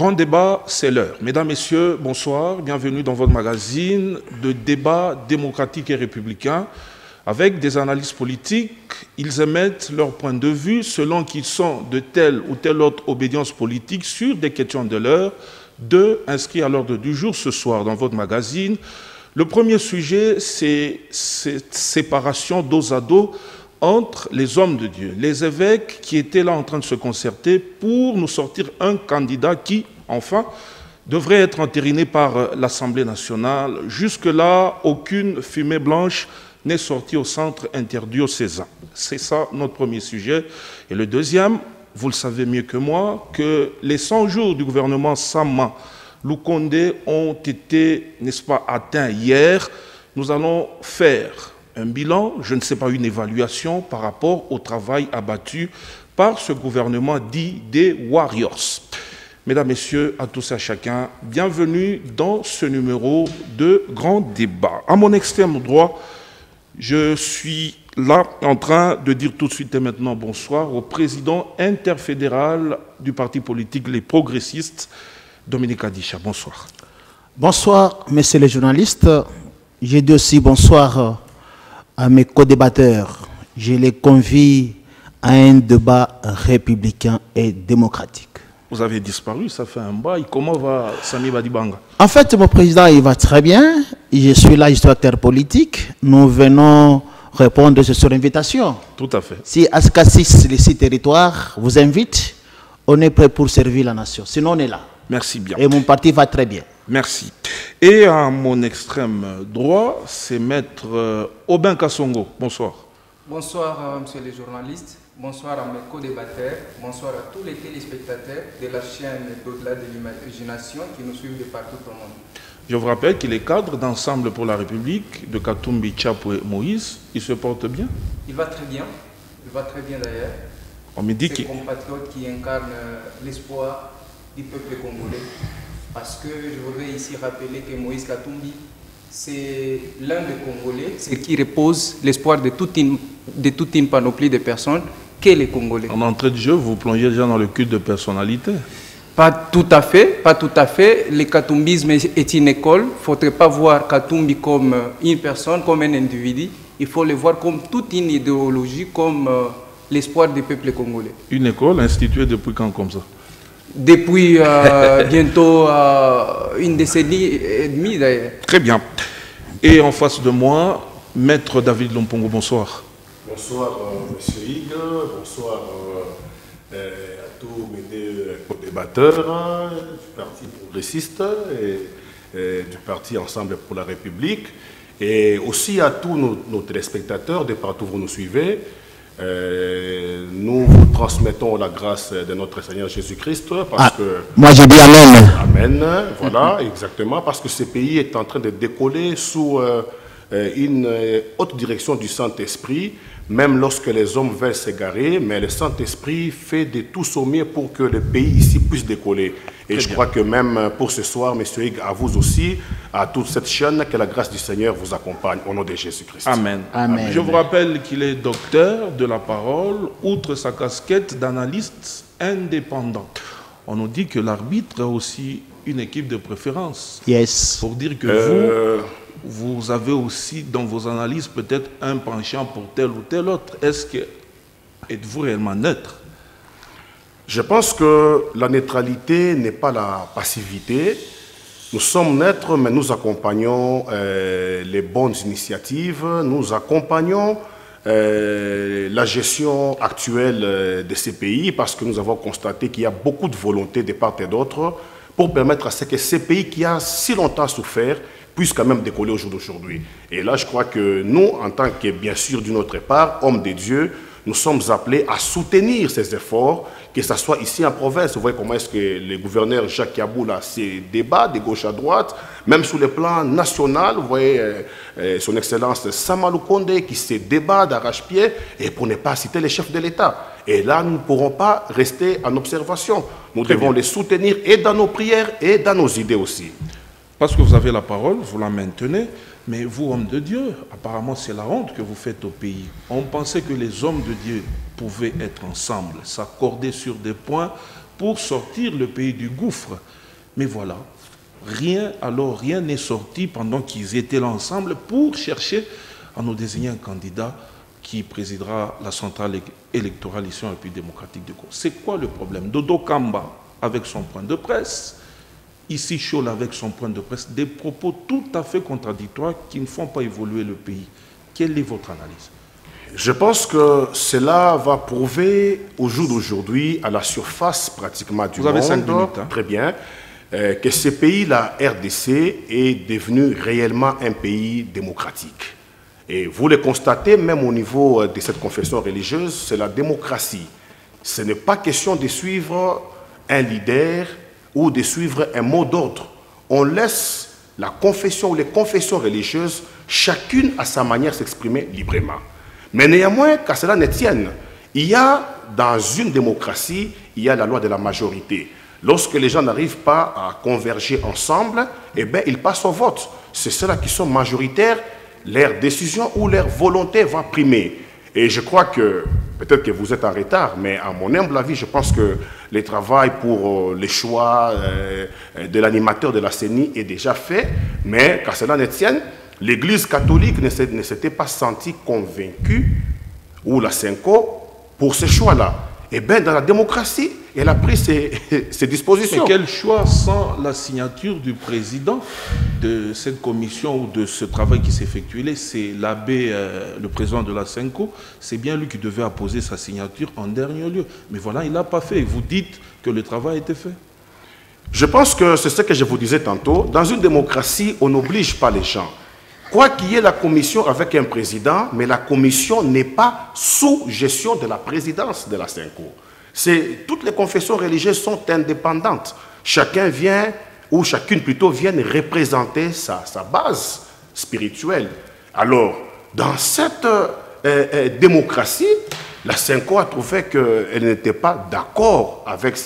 Grand débat, c'est l'heure. Mesdames, Messieurs, bonsoir. Bienvenue dans votre magazine de débat démocratique et républicain. Avec des analystes politiques, ils émettent leur point de vue selon qu'ils sont de telle ou telle autre obédience politique sur des questions de l'heure, inscrits à l'ordre du jour ce soir dans votre magazine. Le premier sujet, c'est cette séparation dos à dos entre les hommes de Dieu, les évêques qui étaient là en train de se concerter pour nous sortir un candidat qui, enfin, devrait être entériné par l'Assemblée nationale. Jusque-là, aucune fumée blanche n'est sortie au centre interdiocésain. C'est ça notre premier sujet. Et le deuxième, vous le savez mieux que moi, que les 100 jours du gouvernement Sama Lukonde ont été, n'est-ce pas, atteints hier. Nous allons faire un bilan, je ne sais pas, une évaluation par rapport au travail abattu par ce gouvernement dit des Warriors. Mesdames, Messieurs, à tous et à chacun, bienvenue dans ce numéro de Grand Débat. À mon extrême droit, je suis là en train de dire tout de suite et maintenant bonsoir au président interfédéral du parti politique Les Progressistes, Dominique Adisha. Bonsoir. Bonsoir, messieurs les journalistes. J'ai dit aussi bonsoir à mes co-débatteurs. Je les convie à un débat républicain et démocratique. Vous avez disparu, ça fait un bail. Comment va Sami Badibanga? En fait, mon président, il va très bien. Je suis là, je suis acteur politique. Nous venons répondre sur l'invitation. Tout à fait. Si Askassis, les 6 territoires, vous invite, on est prêt pour servir la nation. Sinon, on est là. Merci bien. Et mon parti va très bien. Merci. Et à mon extrême droit, c'est Maître Aubin Kassongo. Bonsoir. Bonsoir, monsieur les journalistes. Bonsoir à mes co-débatteurs. Bonsoir à tous les téléspectateurs de la chaîne d'au-delà de l'imagination qui nous suivent de partout au monde. Je vous rappelle qu'il est cadre d'Ensemble pour la République de Katumbi, Tchapou et Moïse. Il se porte bien? Il va très bien. Il va très bien d'ailleurs. On me dit qu'il compatriote qui incarne l'espoir du peuple congolais. Parce que je voudrais ici rappeler que Moïse Katumbi, c'est l'un des Congolais, c'est qui repose l'espoir de toute une panoplie de personnes qu'est les Congolais. En entrée de jeu, vous plongez déjà dans le culte de personnalité? Pas tout à fait, pas tout à fait. Le katumbisme est une école. Il ne faudrait pas voir Katumbi comme une personne, comme un individu. Il faut le voir comme toute une idéologie, comme l'espoir du peuple congolais. Une école instituée depuis quand comme ça? Depuis bientôt une décennie et demie d'ailleurs. Très bien. Et en face de moi, Maître David Lompongo, bonsoir. Bonsoir, Monsieur Hugues. Bonsoir à tous mes deux co-débatteurs du Parti progressiste et du Parti Ensemble pour la République. Et aussi à tous nos téléspectateurs de partout où vous nous suivez. Nous vous transmettons la grâce de notre Seigneur Jésus-Christ parce que... Moi j'ai dit Amen. Amen, voilà, exactement, parce que ce pays est en train de décoller sous une haute direction du Saint-Esprit, même lorsque les hommes veulent s'égarer, mais le Saint-Esprit fait de tout son mieux pour que le pays ici puisse décoller. Et je crois que même pour ce soir, M. Hugues, à vous aussi, à toute cette chaîne, que la grâce du Seigneur vous accompagne au nom de Jésus-Christ. Amen. Amen. Je vous rappelle qu'il est docteur de la parole, outre sa casquette d'analyste indépendant. On nous dit que l'arbitre a aussi une équipe de préférence. Yes. Pour dire que vous avez aussi dans vos analyses peut-être un penchant pour tel ou tel autre. Êtes-vous réellement neutre? Je pense que la neutralité n'est pas la passivité. Nous sommes neutres, mais nous accompagnons les bonnes initiatives, nous accompagnons la gestion actuelle de ces pays parce que nous avons constaté qu'il y a beaucoup de volonté de part et d'autre pour permettre à ce que ces pays qui ont si longtemps souffert puissent quand même décoller au jour d'aujourd'hui. Et là, je crois que nous, en tant que, bien sûr, d'une autre part, hommes de Dieu, nous sommes appelés à soutenir ces efforts, que ce soit ici en province. Vous voyez comment est-ce que le gouverneur Jacques Yaboula se débat de gauche à droite, même sur le plan national. Vous voyez son Excellence Sama Lukonde qui se débat d'arrache-pied, et pour ne pas citer les chefs de l'État. Et là, nous ne pourrons pas rester en observation. Nous devons les soutenir et dans nos prières et dans nos idées aussi. Parce que vous avez la parole, vous la maintenez, mais vous, hommes de Dieu, apparemment c'est la honte que vous faites au pays. On pensait que les hommes de Dieu pouvaient être ensemble, s'accorder sur des points pour sortir le pays du gouffre. Mais voilà, rien n'est sorti pendant qu'ils étaient là ensemble pour chercher à nous désigner un candidat qui présidera la centrale électorale ici en République démocratique du Congo. C'est quoi le problème? Dodo Kamba avec son point de presse, ici Chol avec son point de presse, des propos tout à fait contradictoires qui ne font pas évoluer le pays. Quelle est votre analyse? Je pense que cela va prouver au jour d'aujourd'hui, à la surface pratiquement du monde, 5 minutes, hein. Très bien, que ce pays, la RDC, est devenu réellement un pays démocratique. Et vous le constatez, même au niveau de cette confession religieuse, c'est la démocratie. Ce n'est pas question de suivre un leader ou de suivre un mot d'ordre. On laisse la confession ou les confessions religieuses, chacune à sa manière s'exprimer librement. Mais néanmoins, qu'à cela ne tienne, il y a dans une démocratie, il y a la loi de la majorité. Lorsque les gens n'arrivent pas à converger ensemble, eh bien, ils passent au vote. C'est ceux-là qui sont majoritaires, leur décision ou leur volonté va primer. Et je crois que, peut-être que vous êtes en retard, mais à mon humble avis, je pense que le travail pour les choix de l'animateur de la CENI est déjà fait. Mais qu'à cela ne tienne, l'Église catholique ne s'était pas sentie convaincue, ou la CENCO, pour ce choix-là. Eh bien, dans la démocratie, elle a pris ses dispositions. Mais quel choix sans la signature du président de cette commission ou de ce travail qui s'effectue? C'est l'abbé, le président de la CENCO, c'est bien lui qui devait apposer sa signature en dernier lieu. Mais voilà, il ne l'a pas fait. Vous dites que le travail a été fait. Je pense que c'est ce que je vous disais tantôt. Dans une démocratie, on n'oblige pas les gens. Quoi qu'il y ait la commission avec un président, mais la commission n'est pas sous gestion de la présidence de la CENCO. Toutes les confessions religieuses sont indépendantes. Chacun vient, ou chacune plutôt, vient représenter sa base spirituelle. Alors, dans cette démocratie, la CENCO a trouvé qu'elle n'était pas d'accord avec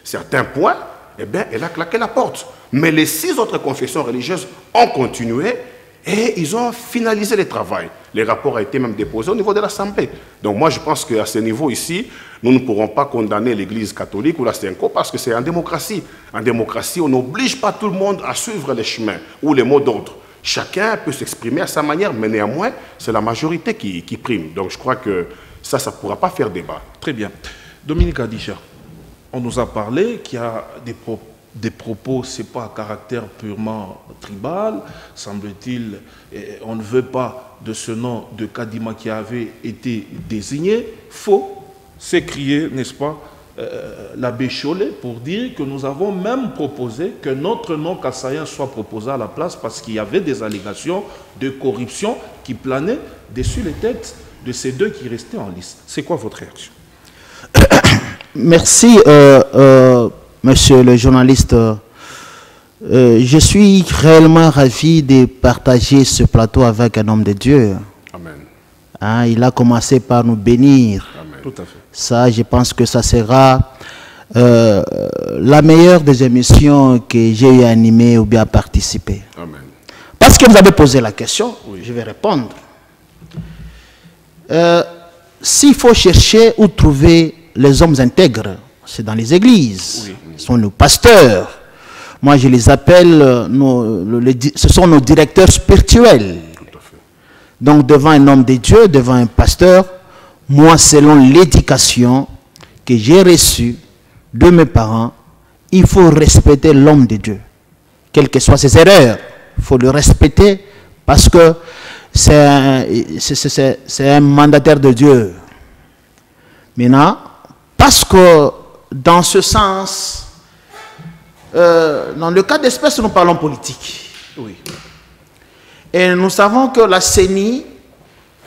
certains points, eh bien, elle a claqué la porte. Mais les 6 autres confessions religieuses ont continué et ils ont finalisé le travail. Le rapport a été même déposé au niveau de l'Assemblée. Donc moi, je pense qu'à ce niveau ici, nous ne pourrons pas condamner l'Église catholique ou la CENCO parce que c'est en démocratie. En démocratie, on n'oblige pas tout le monde à suivre les chemins ou les mots d'ordre. Chacun peut s'exprimer à sa manière, mais néanmoins, c'est la majorité qui prime. Donc je crois que ça ne pourra pas faire débat. Très bien. Dominique Adisha, on nous a parlé qu'il y a des propos, ce n'est pas à caractère purement tribal, semble-t-il, on ne veut pas de ce nom de Kadima qui avait été désigné. Faux, c'est crier, n'est-ce pas, l'abbé Cholet pour dire que nous avons même proposé que notre nom Kassaïen soit proposé à la place parce qu'il y avait des allégations de corruption qui planaient dessus les têtes de ces 2 qui restaient en liste. C'est quoi votre réaction? Merci, monsieur le journaliste. Je suis réellement ravi de partager ce plateau avec un homme de Dieu. Amen. Hein, il a commencé par nous bénir. Amen. Tout à fait. Ça, je pense que ça sera la meilleure des émissions que j'ai eu à animer ou bien à participer. Amen. Parce que vous avez posé la question, oui, je vais répondre. S'il faut chercher ou trouver les hommes intègres, c'est dans les églises. Oui. Ce sont nos pasteurs. Moi, je les appelle, ce sont nos directeurs spirituels. Tout à fait. Donc, devant un homme de Dieu, devant un pasteur, moi, selon l'éducation que j'ai reçue de mes parents, il faut respecter l'homme de Dieu. Quelles que soient ses erreurs, il faut le respecter parce que c'est un mandataire de Dieu. Maintenant, parce que dans ce sens, dans le cas d'espèce, nous parlons politique. Oui. Et nous savons que la CENI,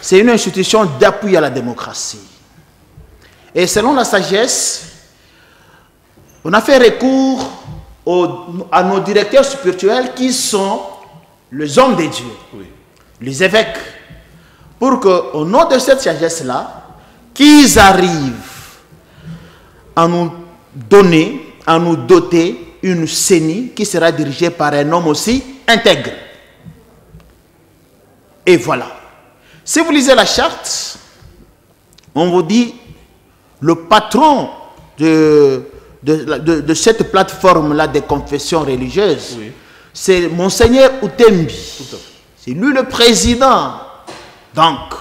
c'est une institution d'appui à la démocratie. Et selon la sagesse, on a fait recours à nos directeurs spirituels qui sont les hommes de Dieu, oui, les évêques, pour qu'au nom de cette sagesse-là, qu'ils arrivent à nous donner, à nous doter une CENI qui sera dirigée par un homme aussi intègre. Et voilà. Si vous lisez la charte, on vous dit le patron de de cette plateforme-là des confessions religieuses, oui, c'est Monseigneur Outembi. C'est lui le président. Donc,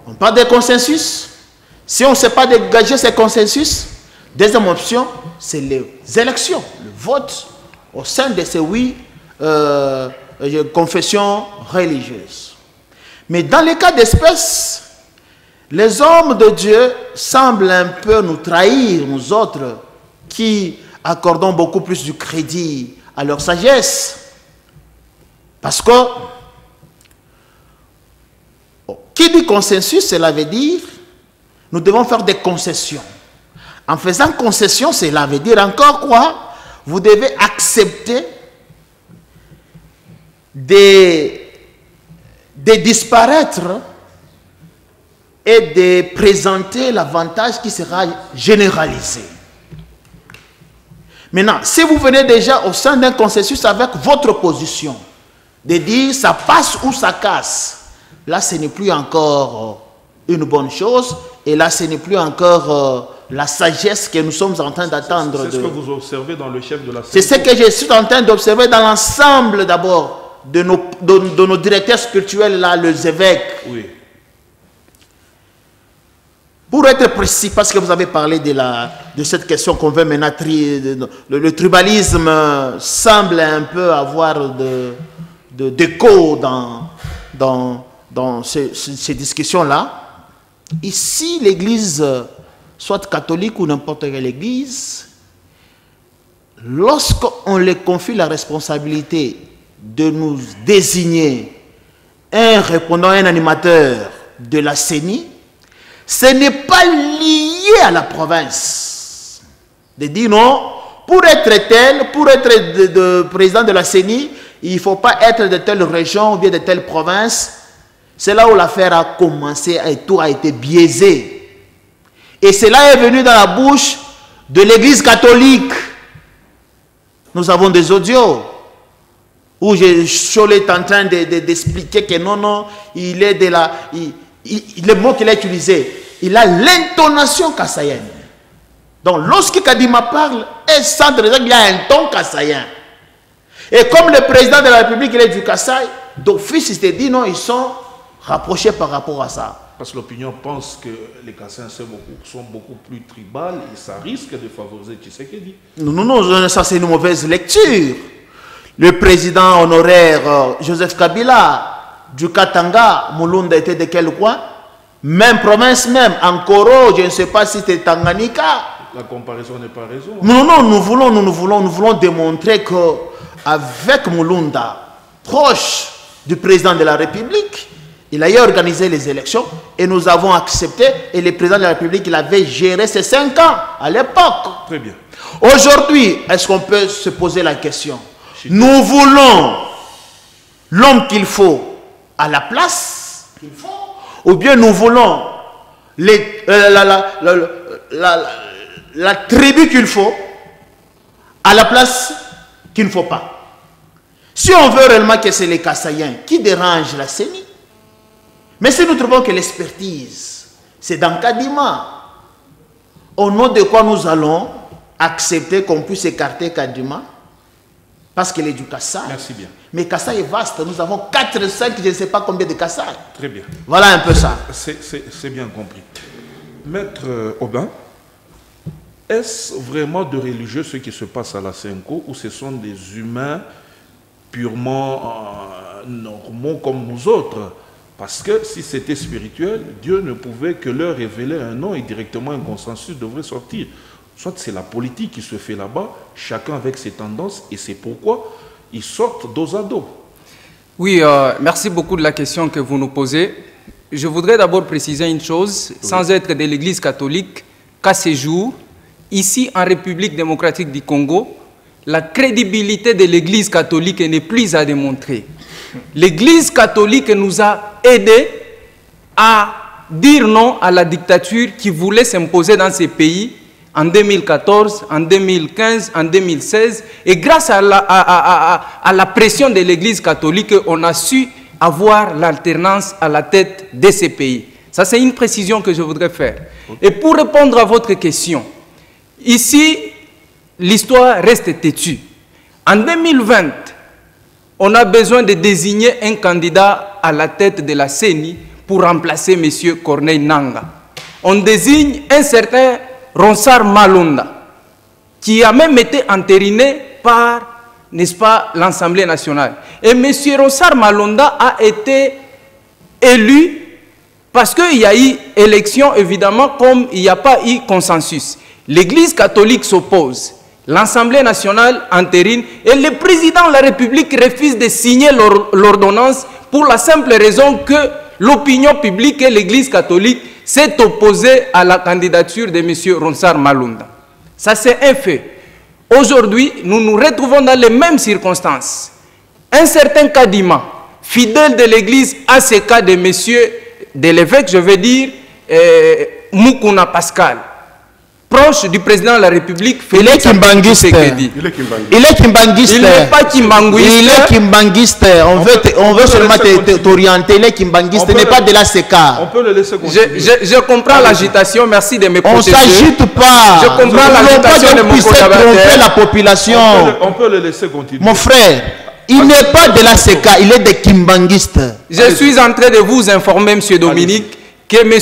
on parle de consensus. Si on ne sait pas dégager ces consensus, deuxième option, c'est les élections, le vote au sein de ces 8 confessions religieuses. Mais dans les cas d'espèce, les hommes de Dieu semblent un peu nous trahir, nous autres, qui accordons beaucoup plus du crédit à leur sagesse. Parce que, qui dit consensus, cela veut dire, nous devons faire des concessions. En faisant concession, cela veut dire encore quoi? Vous devez accepter de disparaître et de présenter l'avantage qui sera généralisé. Maintenant, si vous venez déjà au sein d'un consensus avec votre position, de dire ça passe ou ça casse, là ce n'est plus encore une bonne chose, et là ce n'est plus encore la sagesse que nous sommes en train d'attendre. C'est ce que vous observez dans le chef de la CENCO. C'est ce que je suis en train d'observer dans l'ensemble d'abord de nos directeurs spirituels, là, les évêques. Oui. Pour être précis, parce que vous avez parlé de cette question qu'on veut maintenant, le tribalisme semble un peu avoir d'écho dans ces discussions-là. Ici, l'Église, soit catholique ou n'importe quelle Église, lorsqu'on leur confie la responsabilité de nous désigner un répondant, un animateur de la CENI, ce n'est pas lié à la province. De dire non, pour être tel, pour être président de la CENI, il ne faut pas être de telle région ou bien de telle province. C'est là où l'affaire a commencé et tout a été biaisé. Et cela est venu dans la bouche de l'Église catholique. Nous avons des audios où Cholet est en train d'expliquer que non, il est de la... le mot qu'il a utilisé, il a l'intonation kassaïenne. Donc, lorsque Kadima parle, il y a un ton kassaïen. Et comme le président de la République, il est du Kassai, d'office, il s'est dit non, ils sont rapprochés par rapport à ça. Parce que l'opinion pense que les Kassaïens sont beaucoup plus tribales et ça risque de favoriser Tshisekedi. Non, ça c'est une mauvaise lecture. Le président honoraire Joseph Kabila, du Katanga, Mulunda était de quel coin? Même province même, Ankoro, je ne sais pas si c'était Tanganyika. La comparaison n'est pas raison. Non, nous voulons démontrer qu'avec Mulunda, proche du président de la République, il a organisé les élections et nous avons accepté, et le président de la République, il avait géré ses 5 ans à l'époque. Très bien. Aujourd'hui, est-ce qu'on peut se poser la question? Nous voulons l'homme qu'il faut à la place qu'il faut, ou bien nous voulons la tribu qu'il faut à la place qu'il ne faut pas. Si on veut réellement que c'est les Kassaïens qui dérangent la CENI, mais si nous trouvons que l'expertise, c'est dans Kadima, au nom de quoi nous allons accepter qu'on puisse écarter Kadima, parce qu'il est du Kassai. Merci bien. Mais Kassai est vaste. Nous avons 4, 5, je ne sais pas combien de Kassai. Très bien. Voilà un peu ça. C'est bien compris. Maître Aubin, est-ce vraiment de religieux ce qui se passe à la CENCO ou ce sont des humains purement normaux comme nous autres? Parce que si c'était spirituel, Dieu ne pouvait que leur révéler un nom et directement un consensus devrait sortir. Soit c'est la politique qui se fait là-bas, chacun avec ses tendances, et c'est pourquoi ils sortent dos à dos. Oui, merci beaucoup de la question que vous nous posez. Je voudrais d'abord préciser une chose, sans être de l'Église catholique, qu'à ce jour, ici en République démocratique du Congo, la crédibilité de l'Église catholique n'est plus à démontrer. L'Église catholique nous a aidés à dire non à la dictature qui voulait s'imposer dans ces pays en 2014, en 2015, en 2016. Et grâce à la pression de l'Église catholique, on a su avoir l'alternance à la tête de ces pays. Ça, c'est une précision que je voudrais faire. Et pour répondre à votre question, Ici, l'histoire reste têtue. En 2020, on a besoin de désigner un candidat à la tête de la CENI pour remplacer M. Corneille Nangaa. On désigne un certain Ronsard Malonda, qui a même été entériné par, n'est-ce pas, l'Assemblée nationale. Et M. Ronsard Malonda a été élu parce qu'il y a eu élection, évidemment, comme il n'y a pas eu consensus. L'Église catholique s'oppose, l'Assemblée nationale entérine, et le président de la République refuse de signer l'ordonnance pour la simple raison que l'opinion publique et l'Église catholique s'est opposée à la candidature de M. Ronsard Malonda. Ça, c'est un fait. Aujourd'hui, nous nous retrouvons dans les mêmes circonstances. Un certain Kadima, fidèle de l'Église ACK de M. de l'évêque, je veux dire, Mukuna Pascal, proche du président de la République, Félix Tshisekedi. Il est kimbanguiste. Il n'est pas kimbanguiste. Il est kimbanguiste. On veut seulement t'orienter. Il est kimbanguiste. Il n'est pas de la CK. On peut le laisser continuer. Je comprends l'agitation. Merci de me protéger. On ne s'agite pas. Je comprends l'agitation de mon tromper la population. On peut le laisser continuer. Mon frère, il n'est pas de la CK. Il est des kimbanguistes. Je suis en train de vous informer, M. Dominique, que M.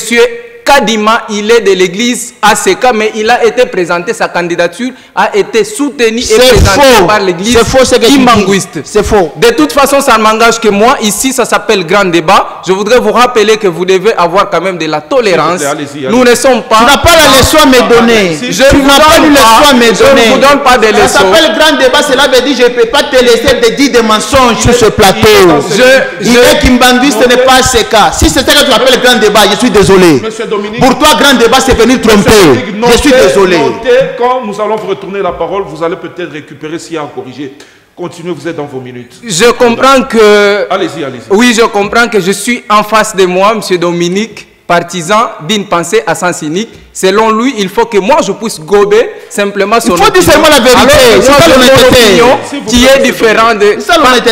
Kadima, il est de l'église ACK, mais il a été présenté, sa candidature a été soutenue et présentée par l'église kimbanguiste. C'est faux. De toute façon, ça ne m'engage que moi. Ici, ça s'appelle grand débat. Je voudrais vous rappeler que vous devez avoir quand même de la tolérance. Allez-y. Nous ne sommes pas... Tu n'as pas la leçon à me donner. Je ne vous donne pas de leçons. Ça s'appelle grand débat, cela veut dire que je ne peux pas te laisser te dire des mensonges sur ce plateau. Il est kimbanguiste, ce n'est pas ACK. Si c'est ça que tu appelles grand débat, je suis désolé. Pour toi, grand débat, c'est venir tromper. Je suis désolé. Quand nous allons vous retourner la parole, vous allez peut-être récupérer s'il y a à corriger. Continuez, vous êtes dans vos minutes. Je comprends que... Allez-y, allez-y. Oui, je comprends que je suis en face de moi, M. Dominique, partisan d'une pensée à sens cynique. Selon lui, il faut que moi, je puisse gober simplement son opinion. Il faut dire seulement la vérité. C'est ça l'honnêteté. Qui est différente de... C'est ça l'honnêteté.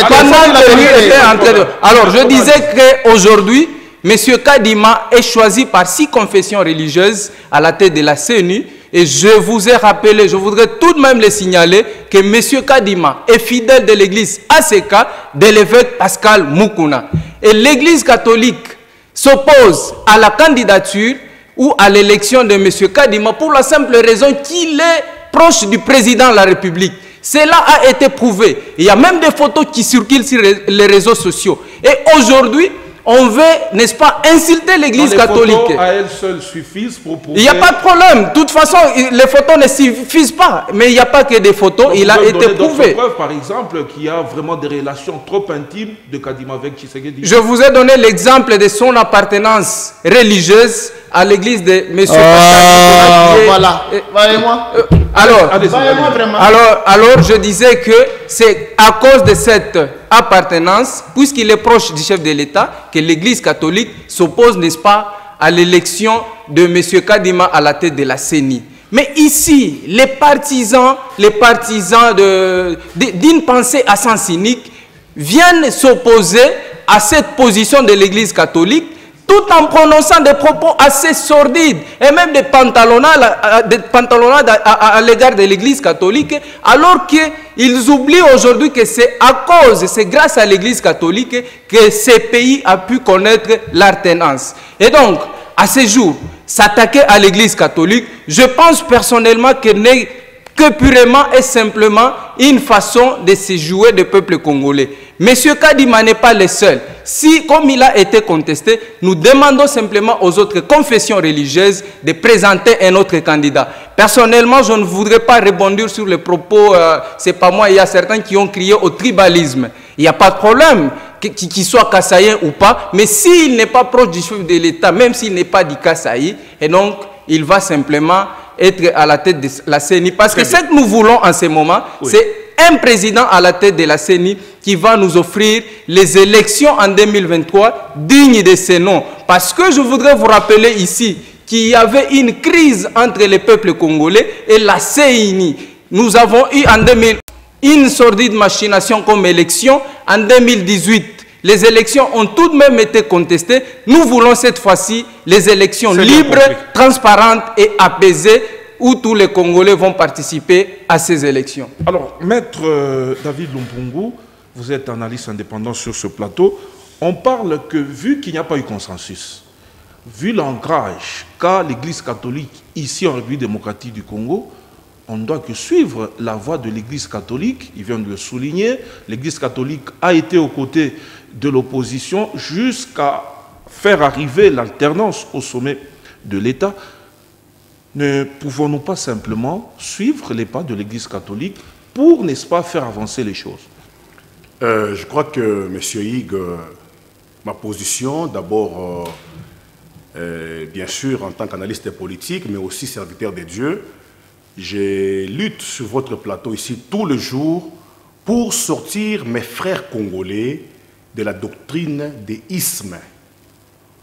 Alors, je disais qu'aujourd'hui, M. Kadima est choisi par 6 confessions religieuses à la tête de la CENI. Et je vous ai rappelé, je voudrais tout de même le signaler, que M. Kadima est fidèle de l'église ACK de l'évêque Pascal Mukuna. Et l'église catholique s'oppose à la candidature ou à l'élection de M. Kadima pour la simple raison qu'il est proche du président de la République. Cela a été prouvé. Il y a même des photos qui circulent sur les réseaux sociaux. Et aujourd'hui, on veut, n'est-ce pas, insulter l'église catholique. Les photos à elles seules suffisent pour prouver... Il n'y a pas de problème. De toute façon, les photos ne suffisent pas. Mais il n'y a pas que des photos. Il a été prouvé. Preuves, par exemple, qu'il y a vraiment des relations trop intimes de Kadima avec Tshisekedi. Je vous ai donné l'exemple de son appartenance religieuse à l'église de M. Voilà. Voyez-moi. Alors, je disais que c'est à cause de cette appartenance, puisqu'il est proche du chef de l'État, que l'Église catholique s'oppose, n'est-ce pas, à l'élection de M. Kadima à la tête de la CENI. Mais ici, les partisans d'une pensée à sens cynique viennent s'opposer à cette position de l'Église catholique, tout en prononçant des propos assez sordides et même des pantalonnades à l'égard de l'Église catholique, alors qu'ils oublient aujourd'hui que c'est grâce à l'Église catholique que ces pays a pu connaître l'alternance. Et donc, à ce jour, s'attaquer à l'Église catholique, je pense personnellement que n'est que purement et simplement une façon de se jouer du peuple congolais. Monsieur Kadima n'est pas le seul. Si, comme il a été contesté, nous demandons simplement aux autres confessions religieuses de présenter un autre candidat. Personnellement, je ne voudrais pas rebondir sur les propos, c'est pas moi, il y a certains qui ont crié au tribalisme. Il n'y a pas de problème, qu'il soit kassaïen ou pas, mais s'il n'est pas proche du chef de l'État, même s'il n'est pas du Kasaï, et donc il va simplement être à la tête de la CENI. Parce que ce que nous voulons en ce moment, c'est un président à la tête de la CENI qui va nous offrir les élections en 2023 dignes de ce nom. Parce que je voudrais vous rappeler ici qu'il y avait une crise entre les peuples congolais et la CENI. Nous avons eu en 2000 une sordide machination comme élection. En 2018, les élections ont tout de même été contestées. Nous voulons cette fois-ci les élections libres, transparentes et apaisées où tous les Congolais vont participer à ces élections. Alors, Maître David Lumpungu, vous êtes analyste indépendant sur ce plateau. On parle que, vu qu'il n'y a pas eu consensus, vu l'ancrage qu'a l'Église catholique ici en République démocratique du Congo, on ne doit que suivre la voie de l'Église catholique. Il vient de le souligner. L'Église catholique a été aux côtés de l'opposition jusqu'à faire arriver l'alternance au sommet de l'État. Ne pouvons-nous pas simplement suivre les pas de l'Église catholique pour, n'est-ce pas, faire avancer les choses? Je crois que, M. Hugues, ma position, d'abord, bien sûr, en tant qu'analyste politique, mais aussi serviteur de Dieu, je lutte sur votre plateau ici tous les jours pour sortir mes frères congolais de la doctrine des ismes,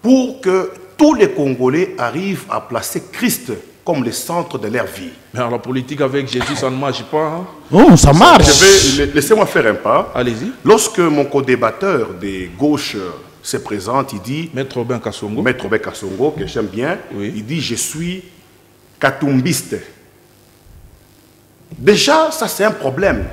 pour que tous les Congolais arrivent à placer Christ comme le centre de leur vie. Mais alors, la politique avec Jésus, ça ne marche pas. Hein? Oh, ça marche. Laissez-moi faire un pas. Allez-y. Lorsque mon co-débatteur de gauche se présente, il dit... Maître Robin Kassongo. Maître Robin Kassongo, que j'aime bien, oui. Il dit « Je suis katumbiste ». Déjà, ça c'est un problème.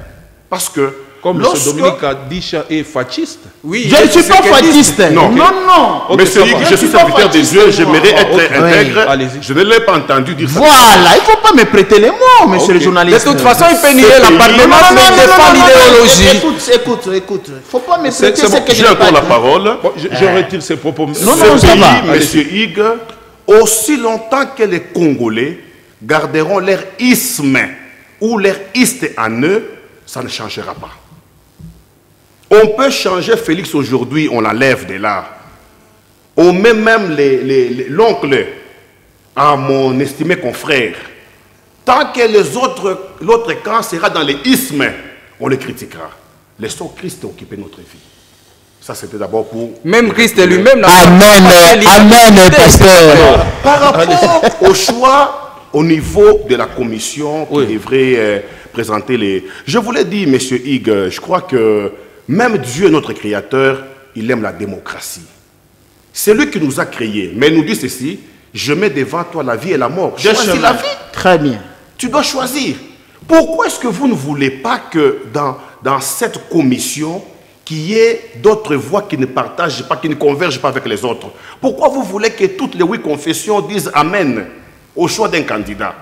Parce que... Comme M. Dominique Adisha est fasciste. Oui, je ne suis pas fasciste. Non, non. Okay, Monsieur Hugues, je suis serviteur de Dieu, j'aimerais être intègre. Je ne l'ai pas entendu dire ça. Voilà, il ne faut pas me prêter les mots, monsieur le journaliste. De toute façon, il peut nier l'appartenance, mais il défend l'idéologie. Écoute, il ne faut pas me prêter ce que j'ai encore la parole. Je retire ces propos. Non, ça va. Monsieur Hugues, aussi longtemps que les Congolais garderont leur isme ou leur iste en eux, ça ne changera pas. On peut changer Félix aujourd'hui, on l'enlève de là. On met même l'oncle à mon estimé confrère. Tant que l'autre camp sera dans les ismes, on le critiquera. Laissons Christ occuper notre vie. Ça, c'était d'abord pour... Même Christ lui-même... Amen, pasteur. Par rapport au choix au niveau de la commission qui devrait présenter les... Je vous l'ai dit, M. Hugues, je crois que même Dieu, notre Créateur, il aime la démocratie. C'est lui qui nous a créés. Mais il nous dit ceci, je mets devant toi la vie et la mort. Choisis la vie. Très bien. Tu dois choisir. Pourquoi est-ce que vous ne voulez pas que dans cette commission, qu'il y ait d'autres voix qui ne partagent pas, qui ne convergent pas avec les autres? Pourquoi vous voulez que toutes les 8 confessions disent Amen au choix d'un candidat?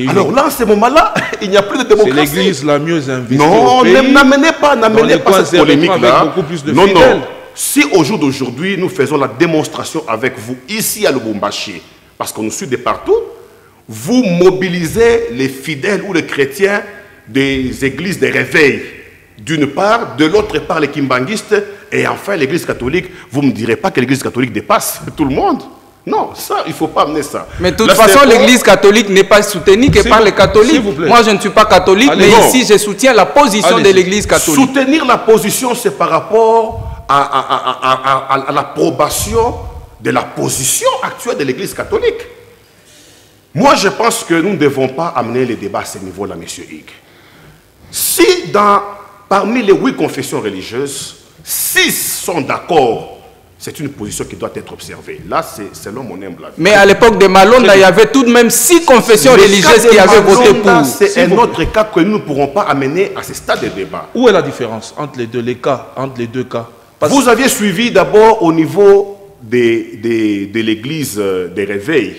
Alors là, en ce moment-là, il n'y a plus de démocratie. C'est l'église la mieux investie au pays. Non, n'amenez pas cette polémique-là. Non. Si au jour d'aujourd'hui, nous faisons la démonstration avec vous, ici à Lubumbashi, parce qu'on nous suit de partout, vous mobilisez les fidèles ou les chrétiens des églises de réveil, d'une part, de l'autre part les kimbanguistes, et enfin l'église catholique. Vous ne me direz pas que l'église catholique dépasse tout le monde. Non, ça, il ne faut pas amener ça. Mais de toute façon, l'église catholique n'est pas soutenue que par les catholiques. Moi, je ne suis pas catholique, mais ici, je soutiens la position de l'église catholique. Soutenir la position, c'est par rapport à l'approbation de la position actuelle de l'église catholique. Moi, je pense que nous ne devons pas amener les débats à ce niveau-là, M. Hugues. Si parmi les 8 confessions religieuses, 6 sont d'accord, c'est une position qui doit être observée. Là, c'est selon mon humble avis. Mais à l'époque de Malonda, il y avait tout de même 6 confessions religieuses qui avaient voté pour. C'est un autre cas que nous ne pourrons pas amener à ce stade de débat. Où est la différence entre les deux cas? Vous aviez suivi d'abord au niveau de l'église des réveils,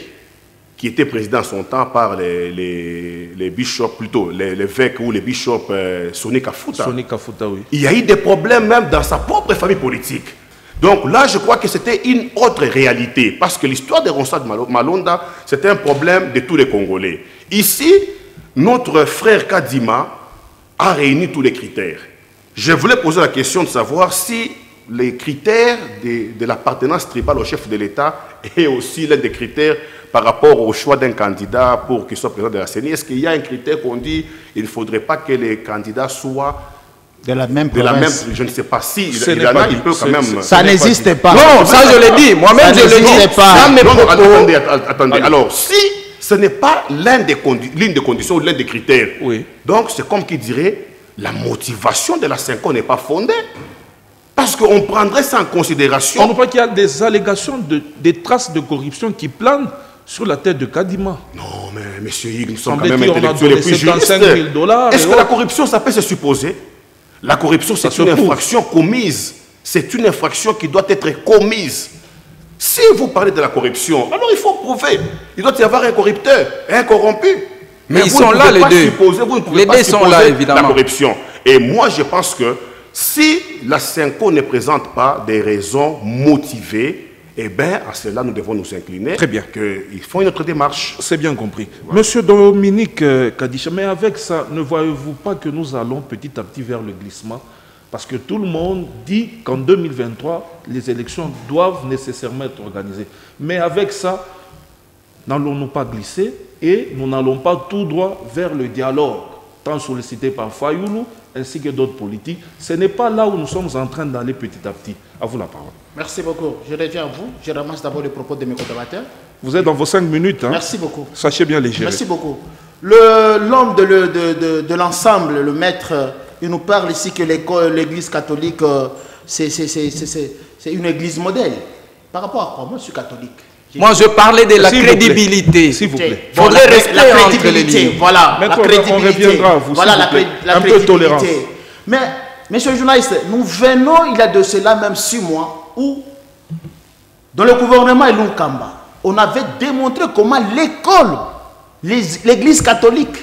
qui était président en son temps par les bishops, plutôt l'évêque ou les bishops Soni Kafuta. Soni Kafuta, oui. Il y a eu des problèmes même dans sa propre famille politique. Donc là, je crois que c'était une autre réalité. Parce que l'histoire de Ronsard Malonda, c'était un problème de tous les Congolais. Ici, notre frère Kadima a réuni tous les critères. Je voulais poser la question de savoir si les critères de l'appartenance tribale au chef de l'État est aussi l'un des critères par rapport au choix d'un candidat pour qu'il soit président de la CENI. Est-ce qu'il y a un critère qu'on dit qu'il ne faudrait pas que les candidats soient de la même province? Je ne sais pas si il y en a, il peut quand même... Ça n'existe pas. Non, ça je l'ai dit. Moi-même je l'ai dit. Non, attendez. Alors, si ce n'est pas l'une des conditions ou l'un des critères, donc c'est comme qui dirait, la motivation de la 5 ans n'est pas fondée. Parce qu'on prendrait ça en considération. On ne voit pas qu'il y a des allégations, des traces de corruption qui planent Sur la tête de Kadima. Non, mais monsieur Higg, nous sommes quand même intellectuels et puis juristes. Est-ce que la corruption, ça peut se supposer? La corruption, c'est une infraction commise. C'est une infraction qui doit être commise. Si vous parlez de la corruption, alors il faut prouver. Il doit y avoir un corrupteur, un corrompu. Mais ils sont là, les deux. Vous ne pouvez pas supposer la corruption. Et moi, je pense que si la CENCO ne présente pas des raisons motivées, eh bien, à cela, nous devons nous incliner. Très bien. Qu'ils font une autre démarche. C'est bien compris. Voilà. Monsieur Dominique Kadisha, mais avec ça, ne voyez-vous pas que nous allons petit à petit vers le glissement? Parce que tout le monde dit qu'en 2023, les élections doivent nécessairement être organisées. Mais avec ça, n'allons-nous pas glisser et nous n'allons pas tout droit vers le dialogue, tant sollicité par Fayoulou ainsi que d'autres politiques. Ce n'est pas là où nous sommes en train d'aller petit à petit. À vous la parole. Merci beaucoup. Je reviens à vous. Je ramasse d'abord les propos de mes co-débatteurs. Vous êtes dans vos 5 minutes. Hein? Merci beaucoup. Sachez bien les gérer. Merci beaucoup. L'homme de l'ensemble, le maître, il nous parle ici que l'église catholique, c'est une église modèle. Par rapport à quoi? Moi, je suis catholique. Moi, je parlais de la crédibilité. S'il vous plaît. Il faudrait rester entre les lignes. Voilà, la crédibilité. On reviendra à vous, voilà la un peu de tolérance. Mais, monsieur le journaliste, nous venons, il y a de cela même 6 mois, où, dans le gouvernement Elou Kamba, on avait démontré comment l'école, l'église catholique,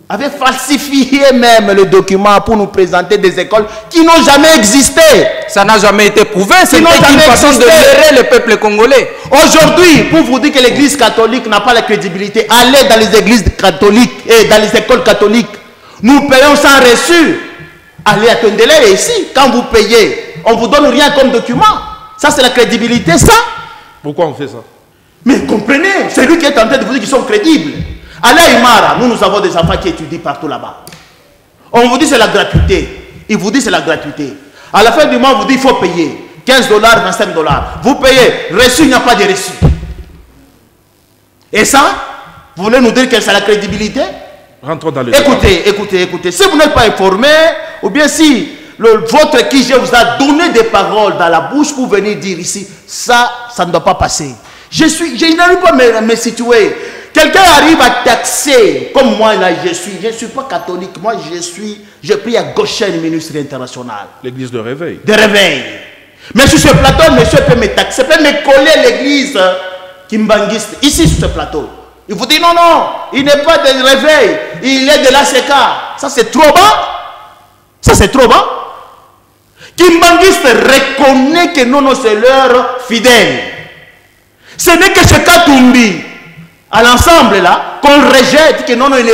avait falsifié même le document pour nous présenter des écoles qui n'ont jamais existé. Ça n'a jamais été prouvé, c'est une façon de gérer le peuple congolais. Aujourd'hui, pour vous dire que l'église catholique n'a pas la crédibilité, allez dans les églises catholiques et dans les écoles catholiques. Nous payons sans reçu. Allez à Tondele ici, quand vous payez, on ne vous donne rien comme document. Ça, c'est la crédibilité, ça. Pourquoi on fait ça? Mais comprenez, c'est lui qui est en train de vous dire qu'ils sont crédibles. Allez à Imara, nous avons des enfants qui étudient partout là-bas. On vous dit c'est la gratuité. Il vous dit c'est la gratuité. À la fin du mois, on vous dit il faut payer. 15 $, 25 $. Vous payez. Reçu, il n'y a pas de reçu. Et ça, vous voulez nous dire que c'est la crédibilité? Rentrons dans le écoutez. Si vous n'êtes pas informé, ou bien si votre QG vous a donné des paroles dans la bouche pour venir dire ici, ça ne doit pas passer. Je n'arrive pas à me situer. Quelqu'un arrive à taxer, comme moi là je ne suis pas catholique, moi je prie à Goshen, ministre international. L'église de réveil. De réveil. Mais sur ce plateau, monsieur peut me taxer, peut me coller l'église kimbanguiste, ici sur ce plateau. Il vous dit non, il n'est pas de réveil, il est de l'ACK. Ça c'est trop bas. Ça c'est trop bas. Kimbanguiste reconnaît que non, c'est leur fidèle. Ce n'est que ce Katumbi. À l'ensemble là, qu'on rejette que non, il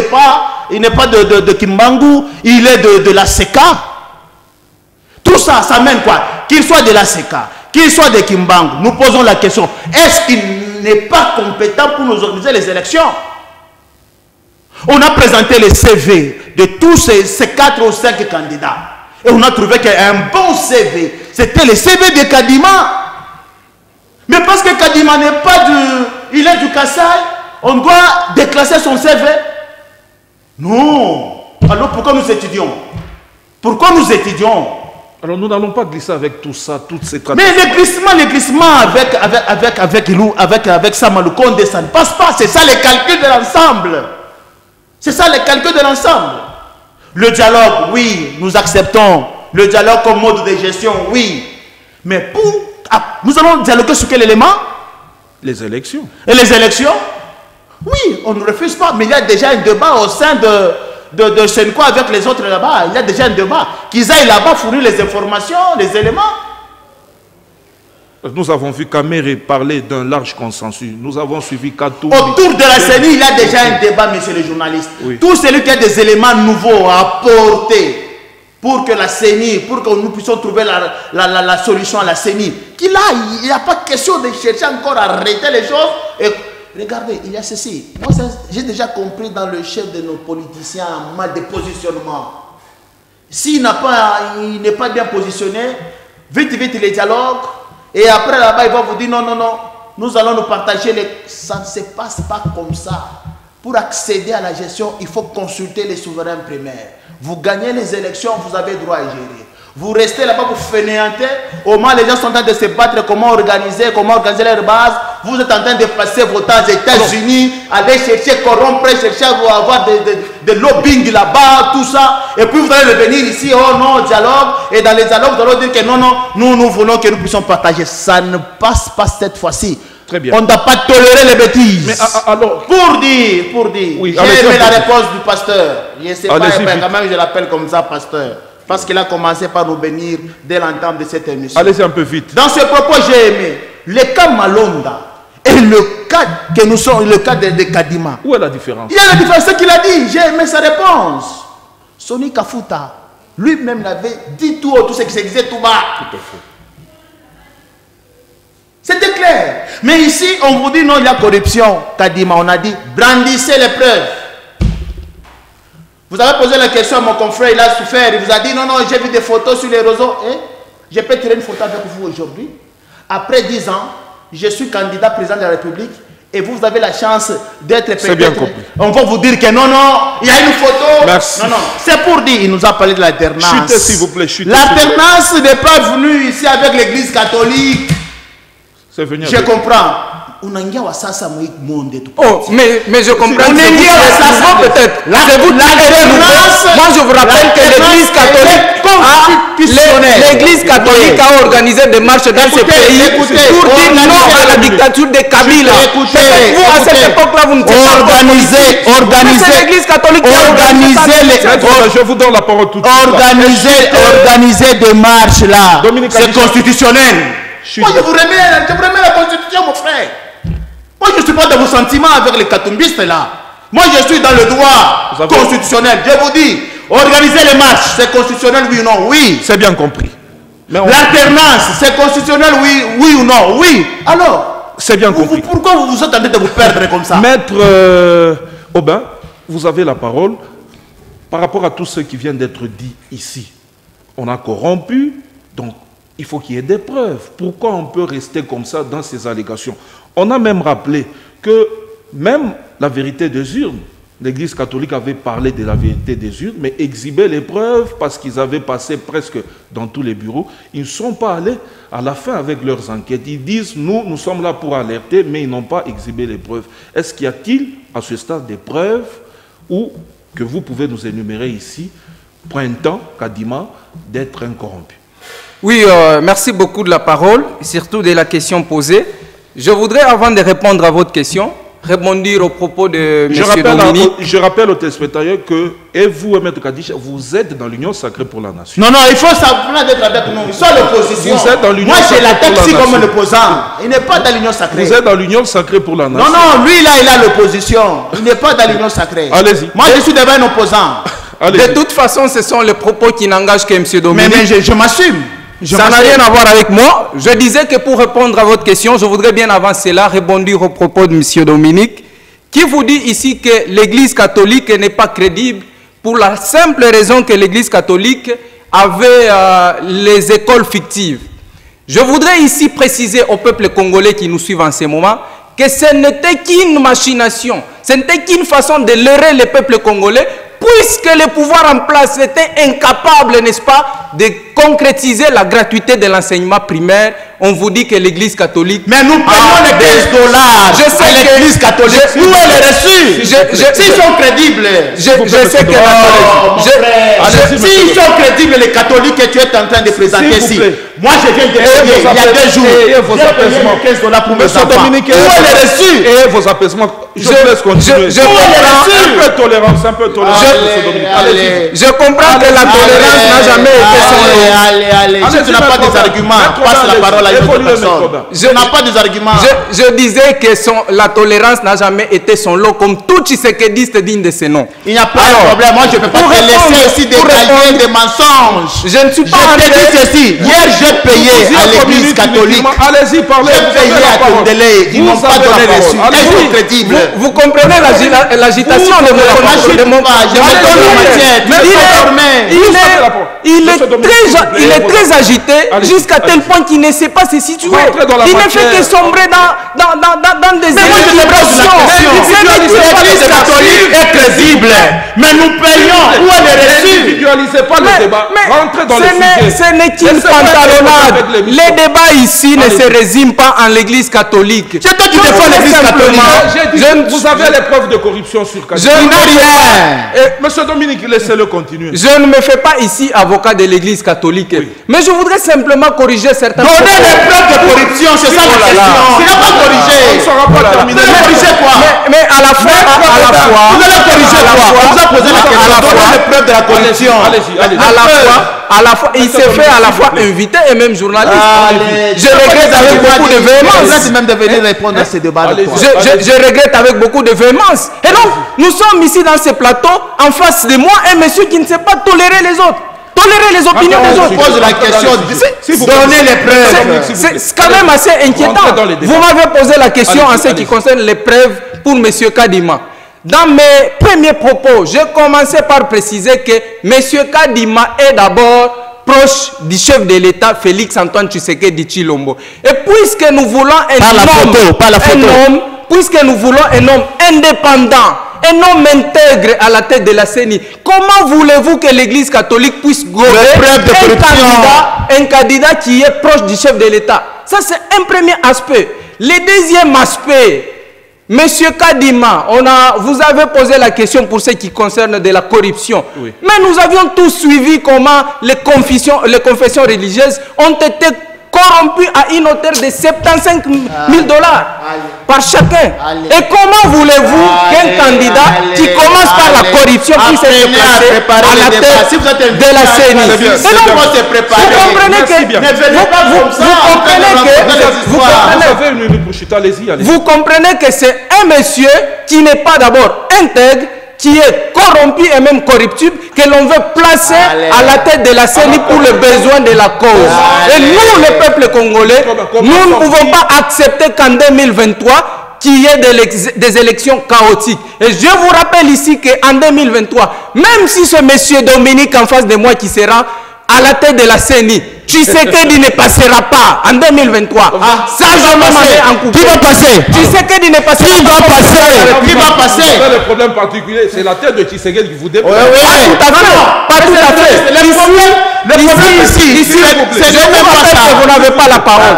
n'est pas de Kimbangu, il est de la SECA. Tout ça, ça mène quoi? Qu'il soit de la SECA, qu'il soit de Kimbangu, nous posons la question, est-ce qu'il n'est pas compétent pour nous organiser les élections? On a présenté les CV de tous ces 4 ou 5 candidats. Et on a trouvé qu'un bon CV, c'était le CV de Kadima. Mais parce que Kadima n'est pas il est du Kassai, on doit déclasser son CV? Non. Alors pourquoi nous étudions? Pourquoi nous étudions? Alors nous n'allons pas glisser avec tout ça, toutes ces traditions. Mais le glissement avec Samaloukonde, ça ne passe pas. C'est ça le calcul de l'ensemble. C'est ça le calcul de l'ensemble. Le dialogue, oui, nous acceptons. Le dialogue comme mode de gestion, oui. Mais nous allons dialoguer sur quel élément? Les élections. Et les élections? Oui, on ne refuse pas, mais il y a déjà un débat au sein de Senko avec les autres là-bas. Il y a déjà un débat. Qu'ils aillent là-bas fournir les informations, les éléments. Nous avons vu Kamere parler d'un large consensus. Nous avons suivi Katou. Autour de la CENI, il y a déjà un débat, monsieur le journaliste. Oui. Tout celui qui a des éléments nouveaux à apporter pour que la CENI, pour que nous puissions trouver la solution à la CENI, qu'il a, il n'y a pas question de chercher encore à arrêter les choses. Et regardez, il y a ceci. Moi, j'ai déjà compris dans le chef de nos politiciens un mal de positionnement. S'il n'est pas bien positionné, vite les dialogues, et après là-bas, il va vous dire non, nous allons nous partager. Ça ne se passe pas comme ça. Pour accéder à la gestion, il faut consulter les souverains primaires. Vous gagnez les élections, vous avez droit à gérer. Vous restez là-bas, vous fainéantez. Au moins, les gens sont en train de se battre, comment organiser leur base. vous êtes en train de passer votre temps aux États-Unis, aller chercher, corrompre, chercher à avoir des lobbying là-bas, tout ça. Et puis vous allez revenir ici, oh non, dialogue. Et dans les dialogues, vous allez dire que non, non, nous voulons que nous puissions partager. Ça ne passe pas cette fois-ci. Très bien. On ne doit pas tolérer les bêtises. Mais alors, pour dire, oui, j'ai aimé la réponse du pasteur. Je ne sais pas, Allez-y, quand même je l'appelle comme ça, pasteur. Parce qu'il a commencé par nous bénir dès l'entame de cette émission. allez-y un peu vite. Dans ce propos, j'ai aimé le cas Malonda et le cas que nous sommes, le cas de Kadima. Où est la différence? Il y a la différence, c'est qu'il a dit. J'ai aimé sa réponse. Soni Kafuta, lui-même l'avait dit tout haut, tout ce qui se disait tout bas. Tout à fait. C'était clair. Mais ici, on vous dit non, il y a corruption. Kadima, on a dit brandissez les preuves. Vous avez posé la question à mon confrère, il a souffert. Il vous a dit non, non, j'ai vu des photos sur les réseaux. Je peux tirer une photo avec vous aujourd'hui. Après 10 ans, je suis candidat président de la République et vous avez la chance d'être président. C'est bien compris. On va vous dire que non, non, il y a une photo. Merci. Non, non, c'est pour dire, il nous a parlé de l'alternance. Chutez s'il vous plaît, chutez. L'alternance n'est pas venue ici avec l'église catholique. C'est venu Je avec... comprends. Oh, mais je comprends. Peut-être. C'est vous qui êtes nouveau. Moi, je vous rappelle que l'Église catholique a organisé des marches dans ce pays pour dire non à la dictature de Kabila. Vous, à cette époque-là, vous ne savez pas. C'est l'Église catholique qui a organisé Je vous donne la parole tout de suite. Organiser des marches là, c'est constitutionnel. Moi, je vous remets la constitution, mon frère. Moi, je ne suis pas dans vos sentiments avec les katumbistes là. Moi, je suis dans le droit constitutionnel. Je vous dis, organiser les marches, c'est constitutionnel, oui ou non? Oui. C'est bien compris. L'alternance, c'est constitutionnel, oui ou non? Oui. Alors, c'est bien compris. Pourquoi vous vous attendez de vous perdre comme ça? Maître Aubin, vous avez la parole. Par rapport à tout ce qui vient d'être dit ici, on a corrompu, donc il faut qu'il y ait des preuves. Pourquoi on peut rester comme ça dans ces allégations? On a même rappelé que même la vérité des urnes, l'Église catholique avait parlé de la vérité des urnes, mais exhibait les preuves parce qu'ils avaient passé presque dans tous les bureaux. Ils ne sont pas allés à la fin avec leurs enquêtes. Ils disent, nous sommes là pour alerter, mais ils n'ont pas exhibé les preuves. Est-ce qu'il y a-t-il à ce stade des preuves ou que vous pouvez nous énumérer ici, pointant Kadima d'être incorrompu? Oui, merci beaucoup de la parole, surtout de la question posée. Je voudrais, avant de répondre à votre question, répondre aux propos de M. Dominique. Je rappelle aux téléspectateurs que, et vous, M. Kadish, vous êtes dans l'Union sacrée pour la nation. Non, non, il faut savoir d'être avec nous. Ils sont l'opposition. Vous êtes dans l'Union sacrée. Moi, j'ai la taxi comme un opposant. Il n'est pas dans l'Union sacrée. Vous êtes dans l'Union sacrée pour la nation. Non, non, lui, là, il a l'opposition. Il n'est pas dans l'Union sacrée. Allez-y. Moi, je suis devant un opposant. De toute façon, ce sont les propos qui n'engagent que M. Dominique. Mais je m'assume. Ça n'a rien à voir avec moi. Je disais que pour répondre à votre question, je voudrais bien avant cela répondre aux propos de M. Dominique, qui vous dit ici que l'Église catholique n'est pas crédible pour la simple raison que l'Église catholique avait les écoles fictives. Je voudrais ici préciser au peuple congolais qui nous suivent en ce moment que ce n'était qu'une machination, ce n'était qu'une façon de leurrer le peuple congolais, puisque le pouvoir en place était incapable, n'est-ce pas, de concrétiser la gratuité de l'enseignement primaire. On vous dit que l'Église catholique... Mais nous payons les $15. Je sais que l'Église catholique... Où est le reçu? S'ils sont crédibles... Je sais que... S'ils sont crédibles, les catholiques que tu es en train de présenter ici... Moi, je viens de payer il y a 2 jours. Et vos apaisements. $15 pour mes enfants. Où est le reçu? Et vos apaisements. Je vous laisse continuer. Je comprends. Un peu de tolérance, un peu de tolérance. Je comprends que la tolérance n'a jamais été son lot. Allez. Si tu n'as pas des arguments, passe la parole à une autre personne. Je n'ai pas des arguments. Je disais que la tolérance n'a jamais été son lot, comme tout Tshisekedi digne de ce nom. Il n'y a pas de problème. Moi, je ne peux pas te laisser aussi dégager des mensonges. Je ne suis pas... Je te dis ceci. Hier, j'ai payé à l'église catholique. Allez-y, parlez. J'ai payé à Tondele. Ils n'ont pas donné les reçus. Ils sont crédibles. Vous comprenez l'agitation de mon... Il est très agité jusqu'à tel point qu'il ne sait pas pas se situer. Il ne fait que sombrer dans des équilibrations. L'Église catholique est crédible, mais nous payons. Où est le reçu? N'individualisez pas le débat. Rentrez dans le sujet. Ce n'est qu'une pantalonnade. Les débats ici ne se résument pas en l'Église catholique. C'est toi qui défends l'Église catholique. Vous avez les preuves de corruption sur je ne rien. Monsieur Dominique, laissez-le continuer. Je ne me fais pas ici avocat de l'Église catholique. Oui. Mais je voudrais simplement corriger certains... Donnez les preuves de corruption, c'est ça la question. Il n'a pas corrigé. On ne saura pas terminer. Vous allez corriger quoi? Mais à la fin, vous allez corriger quoi? On vous a posé la question. Donnez les preuves de la corruption. Allez-y. À la fois, il s'est fait à la fois invité et même journaliste. Je regrette avec beaucoup de véhémence. C'est même de venir répondre à ces débats. Je regrette avec beaucoup de véhémence. Et donc, nous sommes ici dans ce plateau, en face de moi, un monsieur qui ne sait pas tolérer les autres. Tolérer les opinions des autres. Je pose la question. Donnez les preuves. C'est quand même assez inquiétant. Vous m'avez posé la question en ce qui concerne les preuves pour M. Kadima. Dans mes premiers propos, j'ai commencé par préciser que M. Kadima est d'abord proche du chef de l'État, Félix Antoine Tshisekedi Tshilombo. Et puisque nous voulons puisque nous voulons un homme indépendant, un homme intègre à la tête de la CENI, comment voulez-vous que l'Église catholique puisse gouverner un candidat qui est proche du chef de l'État? Ça, c'est un premier aspect. Le deuxième aspect, Monsieur Kadima, vous avez posé la question pour ce qui concerne de la corruption. Oui. Mais nous avions tous suivi comment les confessions religieuses ont été corrompues à une hauteur de 75 000 $ par chacun. Et comment voulez-vous qu'un candidat qui commence par la corruption puisse être placé à la tête de la CENI? Vous comprenez que c'est un monsieur qui n'est pas d'abord intègre, qui est corrompu et même corruptible, que l'on veut placer à la tête de la CENI pour le besoin de la cause. Et nous, le peuple congolais, nous ne pouvons pas accepter qu'en 2023, qu'il y ait des élections chaotiques. Et je vous rappelle ici qu'en 2023, même si ce monsieur Dominique en face de moi qui sera à la tête de la CENI, Tshisekedi ne passera pas en 2023. Ça, je me mets en couple. Qui va passer? Tshisekedi ne passera pas. Qui va passer? Le problème particulier, c'est la tête de Tshisekedi qui vous déplace. Pas tout à fait. Le problème ici, vous n'avez pas la parole.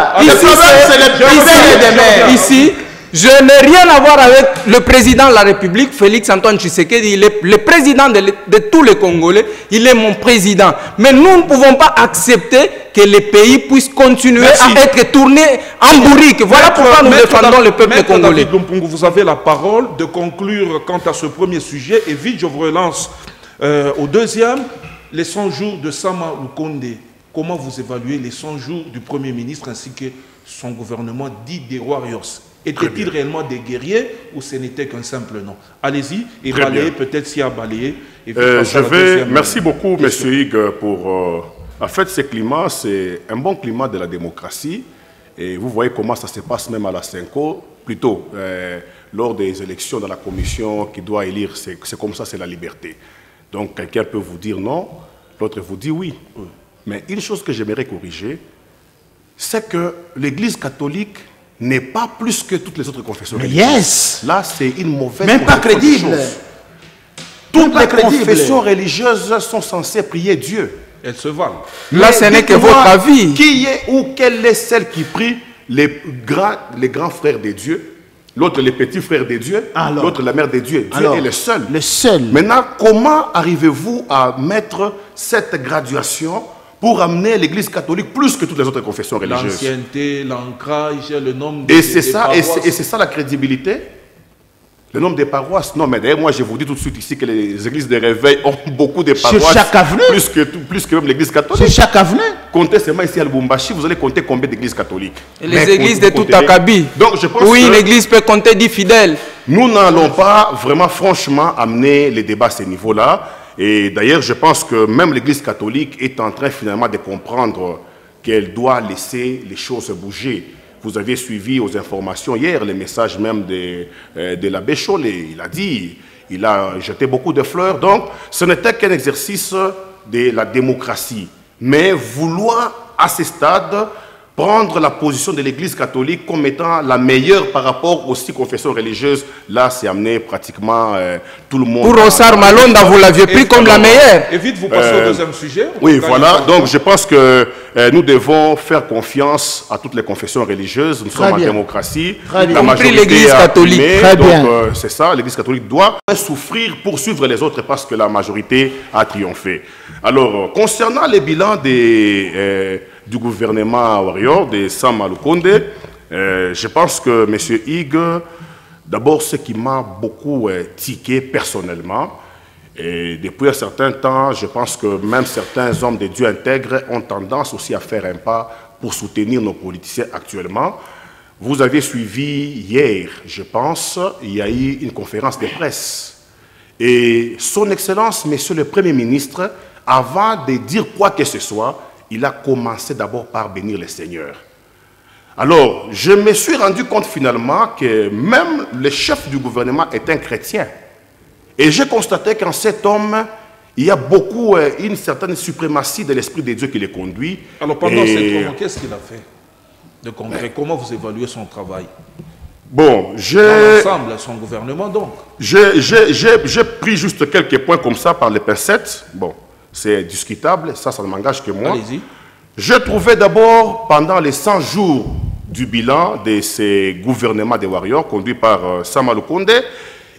Ici, je n'ai rien à voir avec le président de la République, Félix Antoine Tshisekedi. Il est le président de tous les Congolais. Il est mon président. Mais nous ne pouvons pas accepter que les pays puissent continuer à être tournés en bourrique. Voilà pourquoi nous défendons le peuple congolais. Vous avez la parole de conclure quant à ce premier sujet. Et vite, je vous relance au deuxième. Les 100 jours de Sama Lukonde. Comment vous évaluez les 100 jours du Premier ministre ainsi que son gouvernement dit des Warriors? Étaient-ils réellement des guerriers ou ce n'était qu'un simple nom? Allez-y et balayez peut-être s'il y a balayé. Merci beaucoup, M. Hugues, pour... en fait, ce climat, c'est un bon climat de la démocratie. Et vous voyez comment ça se passe même à la Senko. Plutôt, lors des élections dans la commission qui doit élire, c'est comme ça, c'est la liberté. Donc, quelqu'un peut vous dire non, l'autre vous dit oui. Mais une chose que j'aimerais corriger, c'est que l'Église catholique n'est pas plus que toutes les autres confessions religieuses. Là, c'est une mauvaise... Même pas crédible. Toutes les confessions religieuses sont censées prier Dieu. Elles se valent. Là, ce n'est que votre avis. Qui est ou quelle est celle qui prie les grands frères de Dieu? L'autre, les petits frères de Dieu. L'autre, la mère de Dieu. Dieu est le seul. Le seul. Maintenant, comment arrivez-vous à mettre cette graduation pour amener l'Église catholique plus que toutes les autres confessions religieuses? L'ancienneté, l'ancrage, le nombre de paroisses. Et c'est ça la crédibilité? Le nombre de paroisses? Non, mais d'ailleurs, moi, je vous dis tout de suite ici que les églises de réveil ont beaucoup de paroisses. Sur chaque avenue? Plus que même l'église catholique. Sur chaque avenue? Comptez seulement ici à Lubumbashi, vous allez compter combien d'églises catholiques? Et les églises de tout Akabi. Donc, je pense oui, l'église peut compter 10 fidèles. Nous n'allons pas vraiment, franchement, amener les débats à ce niveau-là. Et d'ailleurs, je pense que même l'église catholique est en train finalement de comprendre qu'elle doit laisser les choses bouger. Vous avez suivi aux informations hier les messages même de l'abbé Chollet. Il a dit, il a jeté beaucoup de fleurs. Donc, ce n'était qu'un exercice de la démocratie. Mais vouloir, à ce stade, prendre la position de l'Église catholique comme étant la meilleure par rapport aux 6 confessions religieuses, là, c'est amené pratiquement tout le monde. Pour Rosar Malonda, vous l'aviez pris comme la meilleure. Et vite, vous passez au deuxième sujet. Oui, voilà. Donc, je pense que nous devons faire confiance à toutes les confessions religieuses. Nous sommes en démocratie. La majorité l'Église catholique. Très bien. Donc, c'est ça, l'Église catholique doit souffrir pour suivre les autres parce que la majorité a triomphé. Alors, concernant les bilans du gouvernement Warrior, de Sama Lukonde, je pense que M. Hig, d'abord, ce qui m'a beaucoup tiqué personnellement, et depuis un certain temps, je pense que même certains hommes de Dieu intègres ont tendance aussi à faire un pas pour soutenir nos politiciens actuellement. Vous avez suivi hier, je pense, il y a eu une conférence de presse. Et son Excellence, Monsieur le Premier ministre, avant de dire quoi que ce soit, il a commencé d'abord par bénir le Seigneur. Alors, je me suis rendu compte finalement que même le chef du gouvernement est un chrétien. Et j'ai constaté qu'en cet homme, il y a beaucoup, une certaine suprématie de l'Esprit de Dieu qui le conduit. Alors, pendant ces 3 mois, qu'est-ce qu'il a fait de concret? Comment vous évaluez son travail? Bon, dans l'ensemble, son gouvernement, donc. J'ai pris juste quelques points comme ça par les pincettes. Bon, c'est discutable, ça ne m'engage que moi. Allez-y. Je trouvais d'abord, pendant les 100 jours du bilan de ces gouvernements des Warriors, conduits par Sama Lukonde,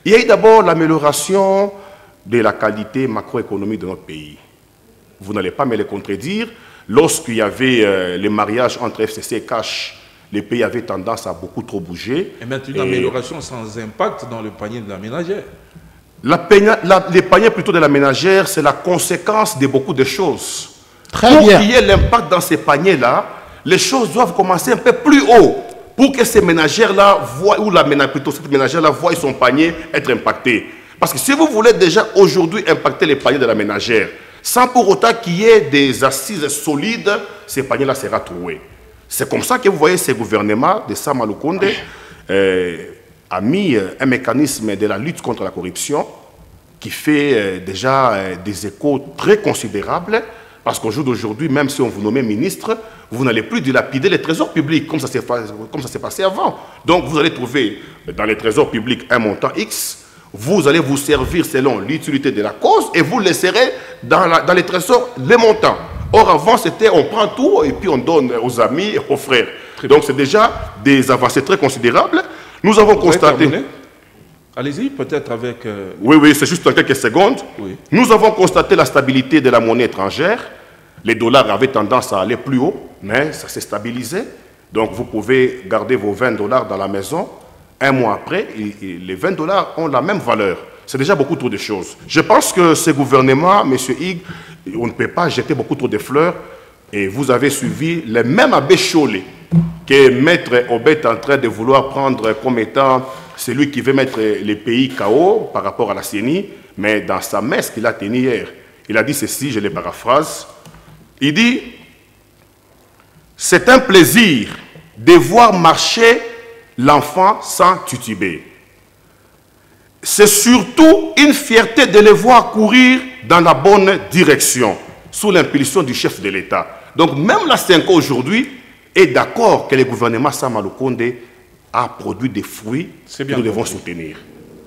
il y a eu d'abord l'amélioration de la qualité macroéconomique de notre pays. Vous n'allez pas me le contredire. Lorsqu'il y avait les mariages entre FCC et Cash, les pays avaient tendance à beaucoup trop bouger. Et maintenant, une amélioration sans impact dans le panier de la ménagère. Les paniers plutôt de la ménagère, c'est la conséquence de beaucoup de choses. Très pour bien. Qu'il y ait l'impact dans ces paniers-là, les choses doivent commencer un peu plus haut pour que ces ménagères-là voient, ou plutôt cette ménagère-là voient son panier être impacté. Parce que si vous voulez déjà aujourd'hui impacter les paniers de la ménagère, sans pour autant qu'il y ait des assises solides, ces paniers-là seront troués. C'est comme ça que vous voyez ces gouvernements de Sama Lukonde a mis un mécanisme de la lutte contre la corruption qui fait déjà des échos très considérables. Parce qu'au jour d'aujourd'hui, même si on vous nomme ministre, vous n'allez plus dilapider les trésors publics comme ça s'est passé avant. Donc vous allez trouver dans les trésors publics un montant X, vous allez vous servir selon l'utilité de la cause et vous laisserez dans les trésors les montants. Or avant, c'était on prend tout et puis on donne aux amis et aux frères. Donc c'est déjà des avancées très considérables. Nous avons constaté... Allez-y, peut-être avec... Oui, c'est juste en quelques secondes. Oui. Nous avons constaté la stabilité de la monnaie étrangère. Les dollars avaient tendance à aller plus haut, mais ça s'est stabilisé. Donc vous pouvez garder vos 20 dollars dans la maison. Un mois après, les 20 dollars ont la même valeur. C'est déjà beaucoup trop de choses. Je pense que ce gouvernement, M. Hig, on ne peut pas jeter beaucoup trop de fleurs. Et vous avez suivi le même abbé Cholé que Maître Obed est en train de vouloir prendre comme étant celui qui veut mettre les pays KO par rapport à la CENI. Mais dans sa messe qu'il a tenue hier, il a dit ceci, je les paraphrase. Il dit, c'est un plaisir de voir marcher l'enfant sans tituber. C'est surtout une fierté de les voir courir dans la bonne direction, sous l'impulsion du chef de l'État. Donc même la CENCO aujourd'hui est d'accord que le gouvernement Sama Lukonde a produit des fruits que nous devons soutenir.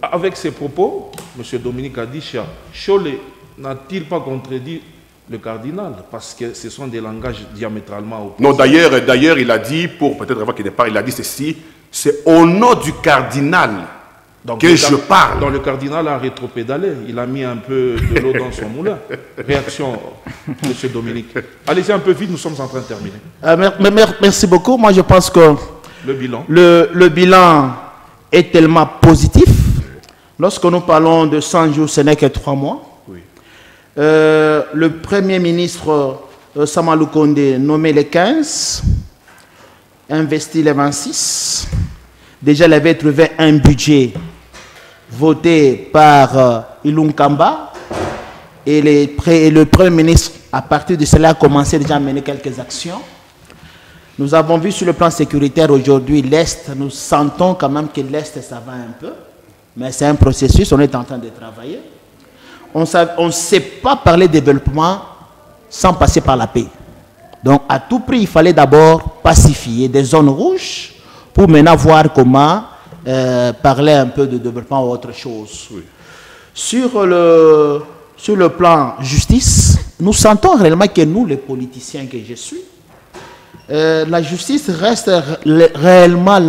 Avec ces propos, M. Dominique Adisha, Cholé n'a-t-il pas contredit le cardinal? Parce que ce sont des langages diamétralement opposés. Non, d'ailleurs, il a dit, pour peut-être avant qu'il ne parle, il a dit ceci, c'est au nom du cardinal que je parle. Donc le cardinal a rétropédalé, il a mis un peu de l'eau dans son moulin. Réaction, M. Dominique. Allez-y un peu vite, nous sommes en train de terminer. Merci beaucoup. Moi, je pense que le bilan. Le bilan est tellement positif. Lorsque nous parlons de 100 jours, ce n'est que 3 mois. Oui. Le Premier ministre Sama Lukonde nommé les 15, investi les 26. Déjà, il avait trouvé un budget voté par Ilunkamba. Et le Premier ministre, à partir de cela, a commencé déjà à mener quelques actions. Nous avons vu sur le plan sécuritaire aujourd'hui l'Est, nous sentons quand même que l'Est, ça va un peu. Mais c'est un processus, on est en train de travailler. On ne sait pas parler de développement sans passer par la paix. Donc, à tout prix, il fallait d'abord pacifier des zones rouges pour maintenant voir comment parler un peu de développement ou autre chose. Oui. Sur le plan justice, nous sentons réellement que nous, les politiciens que je suis, la justice reste réellement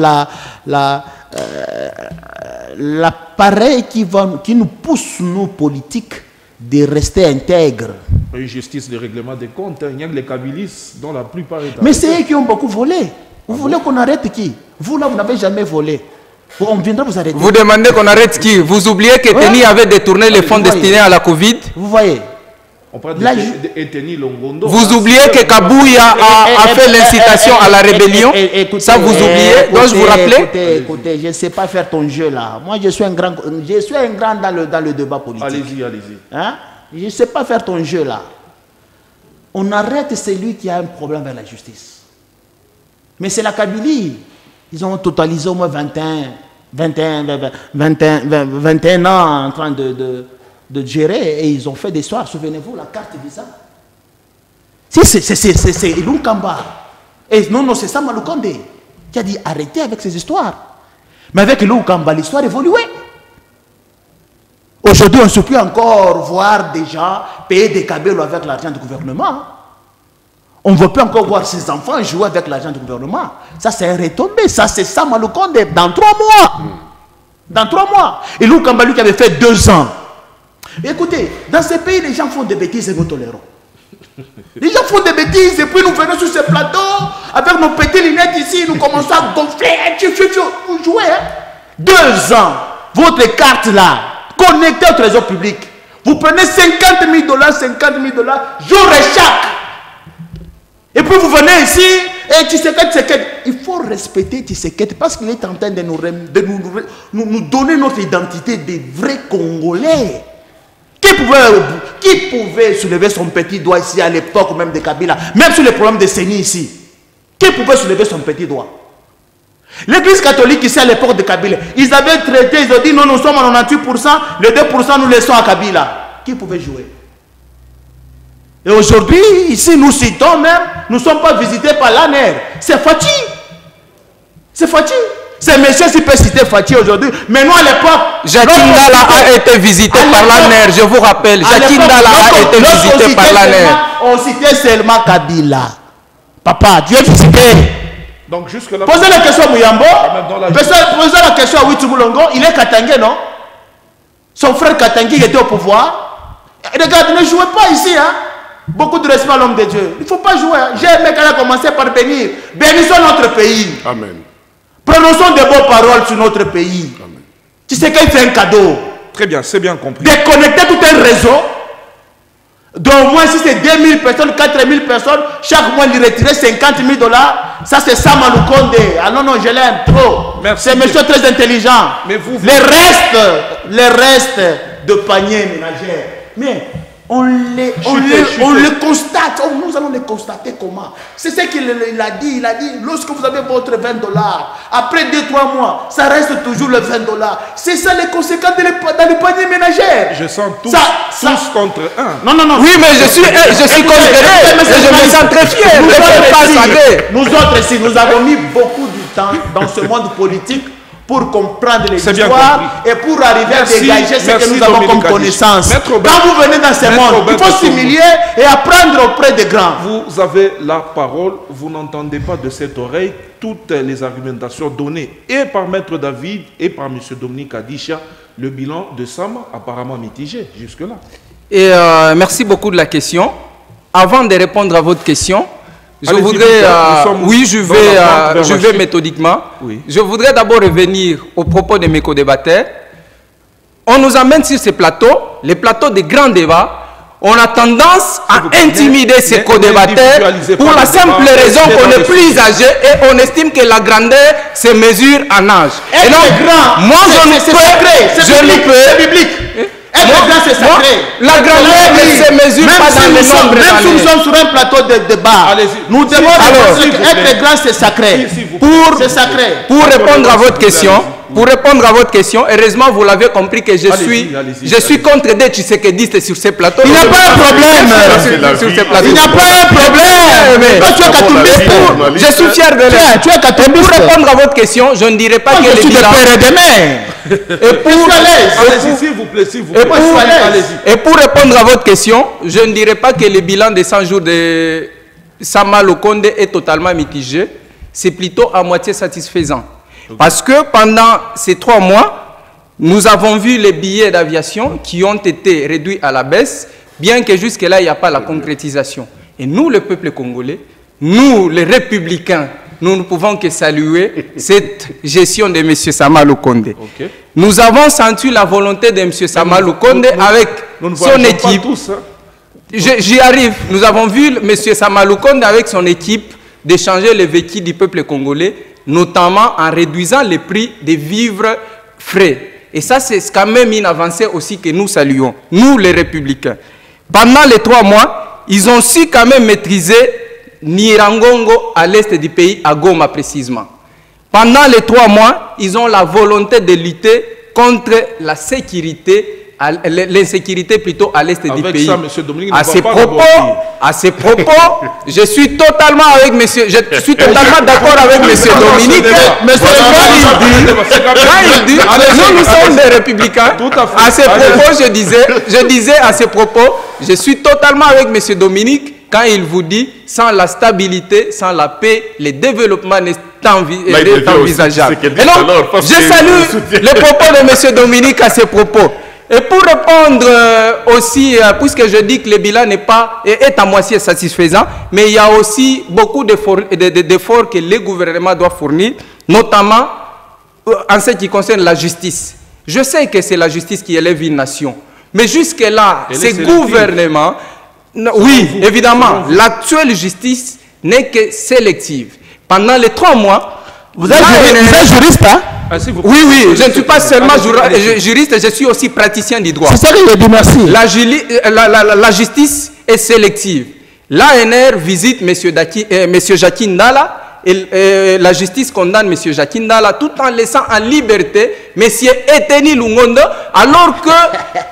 l'appareil qui nous pousse, nous, politiques, de rester intègres. Une justice de règlement des comptes, il y a que les kabylistes dont la plupart est... Mais c'est eux qui ont beaucoup volé. Vous voulez qu'on arrête qui? Vous là, vous n'avez jamais volé. On viendra vous arrêter. Vous demandez qu'on arrête qui? Vous oubliez que Teni avait détourné les fonds destinés à la Covid. Vous voyez. On parle de Teni Longondo. Vous oubliez que Kabouya a fait l'incitation à la rébellion. Ça vous oubliez. Donc je vous rappelais. Écoutez, je ne sais pas faire ton jeu là. Moi je suis un grand dans le débat politique. Allez-y, allez-y. Hein? Je ne sais pas faire ton jeu là. On arrête celui qui a un problème avec la justice. Mais c'est la Kabylie. Ils ont totalisé au moins 21 ans en train de gérer et ils ont fait des soirs. Souvenez-vous, la carte visa. C'est Lunkamba. Et non, c'est Sam Maloukonde qui a dit arrêtez avec ces histoires. Mais avec Lunkamba, l'histoire évoluait. Aujourd'hui, on ne peut plus encore voir des gens payer des cabellos avec l'argent du gouvernement. On ne veut plus encore voir ses enfants jouer avec l'argent du gouvernement. Ça, c'est un retombé. Ça, c'est Sam Maloukonde dans 3 mois. Dans 3 mois. Et Lunkamba, lui, qui avait fait 2 ans. Écoutez, dans ces pays, les gens font des bêtises et nous tolérons. Les gens font des bêtises et puis nous venons sur ce plateau avec nos petites lunettes ici, nous commençons à gonfler. Vous jouez, hein? 2 ans, votre carte là, connectée au trésor public. Vous prenez 50 000 $, jour et chaque. Et puis vous venez ici et Tshisekedi. Il faut respecter Tshisekedi parce qu'il est en train de nous donner notre identité des vrais Congolais. Qui pouvait soulever son petit doigt ici à l'époque même de Kabila, même sur les problèmes de Séni ici? Qui pouvait soulever son petit doigt? L'église catholique ici à l'époque de Kabila, ils avaient traité, ils ont dit non, nous sommes à 98%, les 2% nous laissons à Kabila. Qui pouvait jouer? Et aujourd'hui, ici nous citons même, nous ne sommes pas visités par l'ANER. C'est Fati. C'est Fati. C'est monsieur qui peut citer Fati aujourd'hui. Mais nous à l'époque, Jacques Ndala a été visité par l'ANER. Je vous rappelle, Jacques Ndala a été visité par l'ANER. On citait seulement Kabila. Papa, tu es visité. Donc jusque là. Posez la question à Mouyambo. Posez la question à Witoumoulongo. Il est Katangé, non? Son frère Katangé était au pouvoir. Regarde, ne jouez pas ici, hein? Beaucoup de respect à l'homme de Dieu. Il ne faut pas jouer. Hein? J'ai aimé qu'elle a commencé par bénir. Bénissons notre pays. Amen. Prononçons de bonnes paroles sur notre pays. Amen. Tu sais qu'elle fait un cadeau. Très bien, c'est bien compris. Déconnecter tout un réseau. D'au moins, si c'est 2000 personnes, 4000 personnes, chaque mois, lui retirer 50 000 $. Ça, c'est Sam Maloukonde. Ah non, non, je l'aime trop. C'est monsieur très intelligent. Mais vous... Les restes de panier ménagère. Mais on les constate. Oh, nous allons les constater comment? C'est ce qu'il a dit. Il a dit, lorsque vous avez votre 20 $, après 2-3 mois, ça reste toujours le 20 $. C'est ça les conséquences dans le panier ménagère. Je sens tous contre un. Non, non, non. Oui, mais je suis contre un. Je me sens très fier. Nous autres ici, nous avons mis beaucoup de temps dans ce monde politique pour comprendre les histoires et pour arriver à dégager ce que nous avons comme connaissance. Quand vous venez dans ce monde, il faut s'humilier et apprendre auprès des grands. Vous avez la parole, vous n'entendez pas de cette oreille toutes les argumentations données et par Maître David et par M. Dominique Adisha. Le bilan de Sam apparemment mitigé jusque-là. Et merci beaucoup de la question. Avant de répondre à votre question, je voudrais, je vais méthodiquement. Oui. Je voudrais d'abord revenir aux propos de mes co-débatteurs. On nous amène sur ces plateaux, les plateaux des grands débats. On a tendance à intimider ces co-débatteurs pour la simple raison qu'on est plus âgé et on estime que la grandeur se mesure en âge. Et donc, moi, je peux. Biblique. C'est sacré. La grandeur ne se mesure pas dans le nombre d'années. Même si nous sommes sur un plateau de débat, nous devons être grand, c'est sacré. Pour répondre à votre question, pour répondre à votre question, heureusement, vous l'avez compris que je suis contre des tshisekidistes sur ces plateaux. Il n'y a pas un problème. Il n'y a pas un problème. Je suis fier de l'être. Tu es catholique. Pour répondre à votre question, je ne dirais pas que je suis de père et de mère. Et pour répondre à votre question, je ne dirais pas que le bilan des 100 jours de Sama Lukonde est totalement mitigé. C'est plutôt à moitié satisfaisant. Parce que pendant ces 3 mois, nous avons vu les billets d'aviation qui ont été réduits à la baisse, bien que jusque-là, il n'y a pas la concrétisation. Et nous, le peuple congolais, nous, les républicains, nous ne pouvons que saluer cette gestion de M. Sama Lukonde. Okay. Nous avons senti la volonté de M. Sama Lukonde avec son équipe. J'y arrive. Nous avons vu M. Sama Lukonde avec son équipe d'échanger les vécus du peuple congolais, notamment en réduisant les prix des vivres frais. Et ça, c'est quand même une avancée aussi que nous saluons, nous les républicains. Pendant les 3 mois, ils ont su quand même maîtriser Nirangongo à l'est du pays, à Goma précisément. Pendant les 3 mois, ils ont la volonté de lutter contre la sécurité, l'insécurité plutôt à l'est du pays. Ça, Dominique, à ces propos, je suis totalement avec monsieur, je suis totalement d'accord avec monsieur Dominique. Quand il dit, nous sommes des républicains. À ces propos, je disais à ces propos, je suis totalement avec monsieur Dominique quand il vous dit, sans la stabilité, sans la paix, le développement n'est envisageable. Et donc, je salue les propos de monsieur Dominique à ces propos. Et pour répondre aussi, puisque je dis que le bilan est à moitié satisfaisant, mais il y a aussi beaucoup d'efforts que le gouvernement doit fournir, notamment en ce qui concerne la justice. Je sais que c'est la justice qui élève une nation, mais jusque-là, ces gouvernements, oui, évidemment, l'actuelle justice n'est que sélective. Pendant les 3 mois, vous êtes juriste, hein? Oui, oui, je ne suis pas seulement juriste, je suis aussi praticien du droit. C'est ça que je dis, merci. La justice est sélective. L'ANR visite M. Jacques Ndala et la justice condamne M. Jacques Ndala tout en laissant en liberté M. Eteni Lungondo, alors que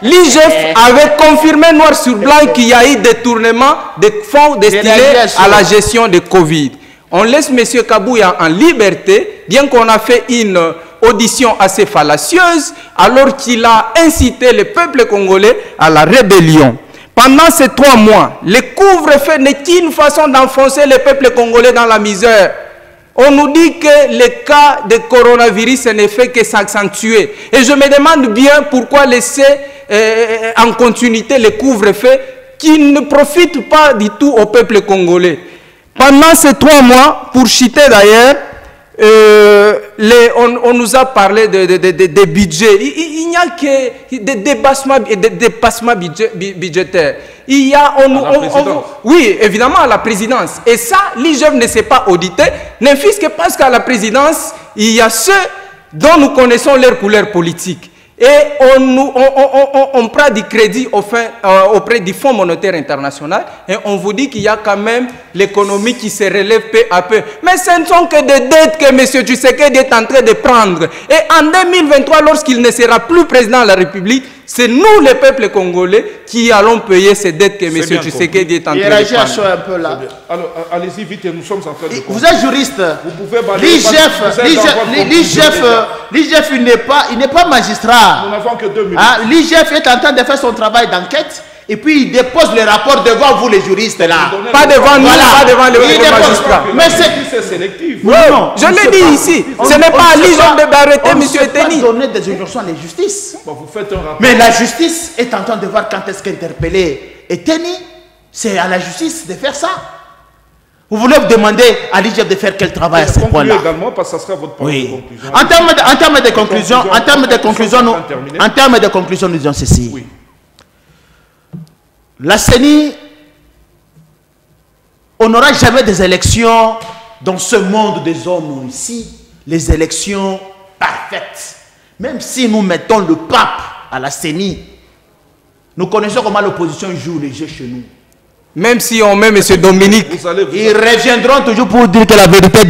l'IGF avait confirmé noir sur blanc qu'il y a eu détournement de fonds destinés à la gestion de Covid. On laisse M. Kabouya en liberté, bien qu'on a fait une audition assez fallacieuse, alors qu'il a incité le peuple congolais à la rébellion. Pendant ces 3 mois, le couvre-feu n'est qu'une façon d'enfoncer le peuple congolais dans la misère. On nous dit que le cas de coronavirus ne fait que s'accentuer. Et je me demande bien pourquoi laisser en continuité le couvre-feu qui ne profite pas du tout au peuple congolais. Pendant ces 3 mois, pour citer d'ailleurs, on nous a parlé de budget. Il n'y a que des dépassements budgétaires. Il y a, oui, évidemment, à la présidence. Et ça, l'IGF ne s'est pas audité, ne fût-ce que parce qu'à la présidence, il y a ceux dont nous connaissons leur couleur politique. Et on prend du crédit auprès du Fonds monétaire international et on vous dit qu'il y a quand même l'économie qui se relève peu à peu. Mais ce ne sont que des dettes que M. Tshisekedi est en train de prendre. Et en 2023, lorsqu'il ne sera plus président de la République, c'est nous, les peuples congolais, qui allons payer ces dettes que M. Tshisekedi est en train de prendre. Un peu là. Alors, allez-y vite, nous sommes en train de... Vous êtes juriste. Vous pouvez balayer... L'IGF, il n'est pas magistrat. Nous n'avons que 2 minutes. L'IGF est en train de faire son travail d'enquête. Et puis il dépose les rapports devant vous les juristes là. Pas devant nous, pas devant les magistrats. Mais c'est sélectif. Non, je l'ai dit ici. Ce n'est pas à l'IGF d'arrêter M. Eteni. On donner des injonctions à la justice. Vous faites un rapport. Mais la justice est en train de voir quand est-ce qu'interpeller Eteni. C'est à la justice de faire ça. Vous voulez vous demander à l'IGF de faire quel travail à ce point-là? Également, parce que ça sera votre parole de conclusion. En termes de conclusion, nous disons ceci. Oui. La CENI, on n'aura jamais des élections dans ce monde des hommes ici, les élections parfaites. Même si nous mettons le pape à la CENI, nous connaissons comment l'opposition joue les jeux chez nous. Même si on met M. Dominique, ils reviendront toujours pour dire que la vérité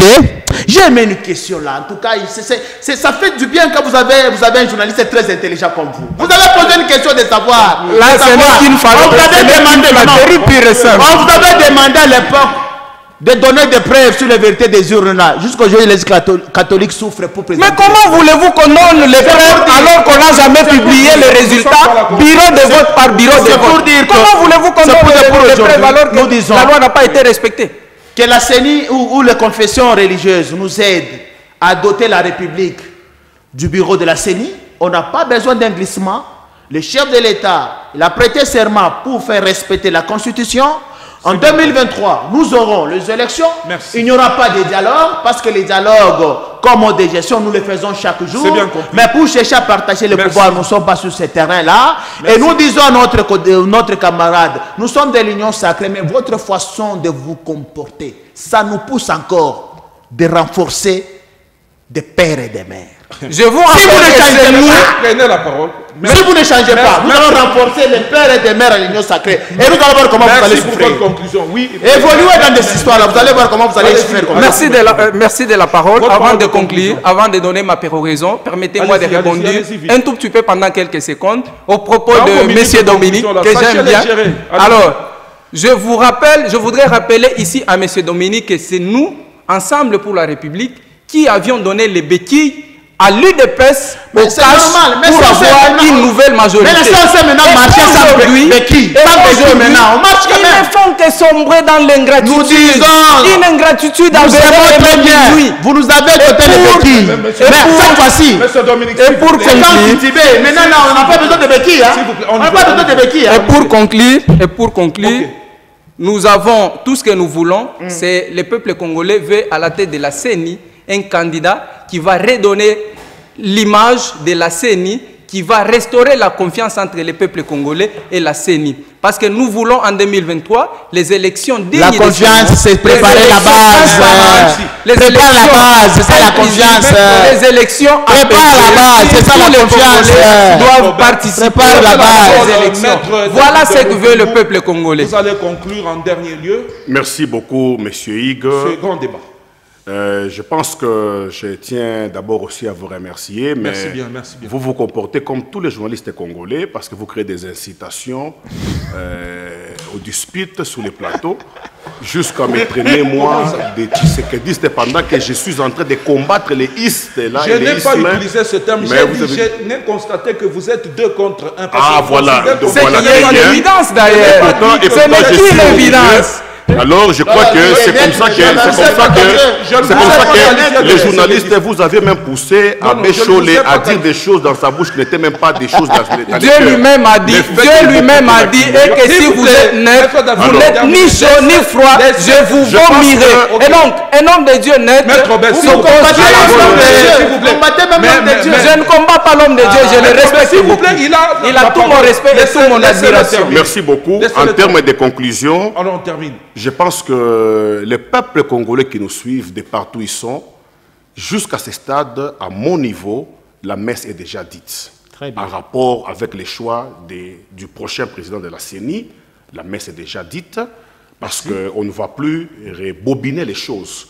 J'ai aimé une question là. En tout cas, ça fait du bien quand vous avez un journaliste très intelligent comme vous. Vous avez posé une question de savoir. Là, c'est moi qui ne fallait pas. On vous avait demandé à l'époque de donner des preuves sur la vérité des urnes là. Jusqu'aujourd'hui, les catholiques souffrent pour présenter. Mais comment voulez-vous qu'on donne les preuves alors qu'on n'a jamais publié les résultats bureau de vote par bureau de vote? Comment voulez-vous qu'on donne les preuves alors que la loi n'a pas été respectée? Que la CENI ou les confessions religieuses nous aident à doter la République du bureau de la CENI. On n'a pas besoin d'un glissement. Le chef de l'État, il a prêté serment pour faire respecter la Constitution. En 2023, nous aurons les élections. Merci. Il n'y aura pas de dialogue parce que les dialogues, comme mode de gestion, nous les faisons chaque jour. Bien compris. Mais pour chercher à partager le pouvoir, nous ne sommes pas sur ce terrain-là. Et nous disons à notre camarade, nous sommes de l'Union sacrée, mais votre façon de vous comporter, ça nous pousse encore de renforcer des pères et des mères. Je vous rappelle prenez la parole. Si vous ne changez pas, nous allons renforcer les pères et des mères à l'Union sacrée. Et nous allons voir comment vous allez pour souffrir. votre conclusion. Oui. Évoluez dans des histoires-là, vous allez voir comment vous allez souffrir. Merci de la parole. Avant de conclure, avant de donner ma péroraison, permettez-moi de répondre un tout petit peu pendant quelques secondes au propos de M. Dominique, que j'aime bien. Alors, je voudrais rappeler ici à M. Dominique que c'est nous, Ensemble pour la République, qui avions donné les béquilles à l'UDPS pour avoir une nouvelle majorité. Mais laissez maintenant marcher sans béquilles. Maintenant, on marche quand même. Ils ne font que sombrer dans l'ingratitude. Nous disons, une ingratitude vous vous nous avez doté les béquilles. Mais cette fois-ci, et pour conclure, maintenant on n'a pas besoin de béquilles. On n'a pas besoin de béquilles. Et pour conclure, nous avons tout ce que nous voulons, c'est le peuple congolais veut à la tête de la CENI un candidat qui va redonner l'image de la CENI, qui va restaurer la confiance entre le peuple congolais et la CENI. Parce que nous voulons en 2023 les élections dignes. La confiance, c'est préparer la base. Prépare la base, c'est ça la confiance. Les élections prépare la base, c'est ça la confiance. Doivent participer à la base des élections. Voilà ce que veut le peuple congolais. Vous allez conclure en dernier lieu. Merci beaucoup, M. Hugues. Ce grand débat. Je pense que je tiens d'abord aussi à vous remercier, mais merci bien, merci bien. Vous vous comportez comme tous les journalistes congolais parce que vous créez des incitations au dispute sur les plateaux jusqu'à me traîner moi des Tshisekedi pendant que je suis en train de combattre les istes là. Je n'ai pas utilisé ce terme, je n'ai constaté que vous êtes 2 contre 1. Ah voilà, c'est l'évidence d'ailleurs. Ce n'est qui l'évidence. Alors, je crois que c'est comme ça que les journalistes, vous avez même poussé à Bécholé à dire des choses dans sa bouche qui n'étaient même pas des choses dans Dieu lui-même a dit, et que si vous êtes net, vous n'êtes ni chaud ni froid, je vous vomirai. Et donc, un homme de Dieu net, vous combattez l'homme de Dieu. Je ne combats pas l'homme de Dieu, je le respecte beaucoup. Il a tout mon respect et toute mon admiration. Merci beaucoup. En termes de conclusion, alors on termine. Je pense que les peuples congolais qui nous suivent de partout où ils sont, jusqu'à ce stade, à mon niveau, la messe est déjà dite. Très bien. En rapport avec les choix du prochain président de la CENI, la messe est déjà dite, parce qu'on ne va plus rebobiner les choses.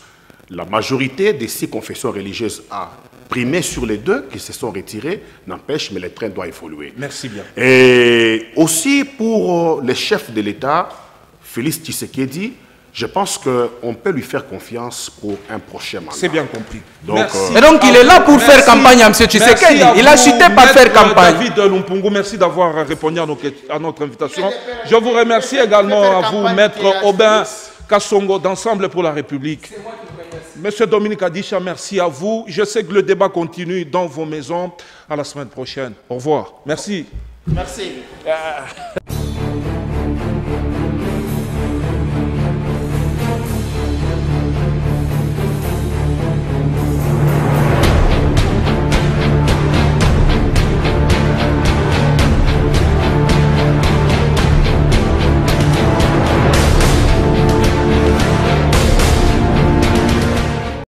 La majorité des 6 confessions religieuses a primé sur les 2 qui se sont retirés, n'empêche, mais le train doit évoluer. Merci bien. Et aussi pour les chefs de l'État, Félix Tshisekedi, je pense qu'on peut lui faire confiance pour un prochain mandat. C'est bien compris. Donc, et donc il est là pour faire campagne à M. Tshisekedi. Il a chuté par faire campagne. David Lumpungu, merci d'avoir répondu à notre invitation. Je vous remercie également à vous, Maître Aubin Kassongo d'Ensemble pour la République. Monsieur Dominique Adisha, merci à vous. Je sais que le débat continue dans vos maisons. À la semaine prochaine. Au revoir. Merci. Merci.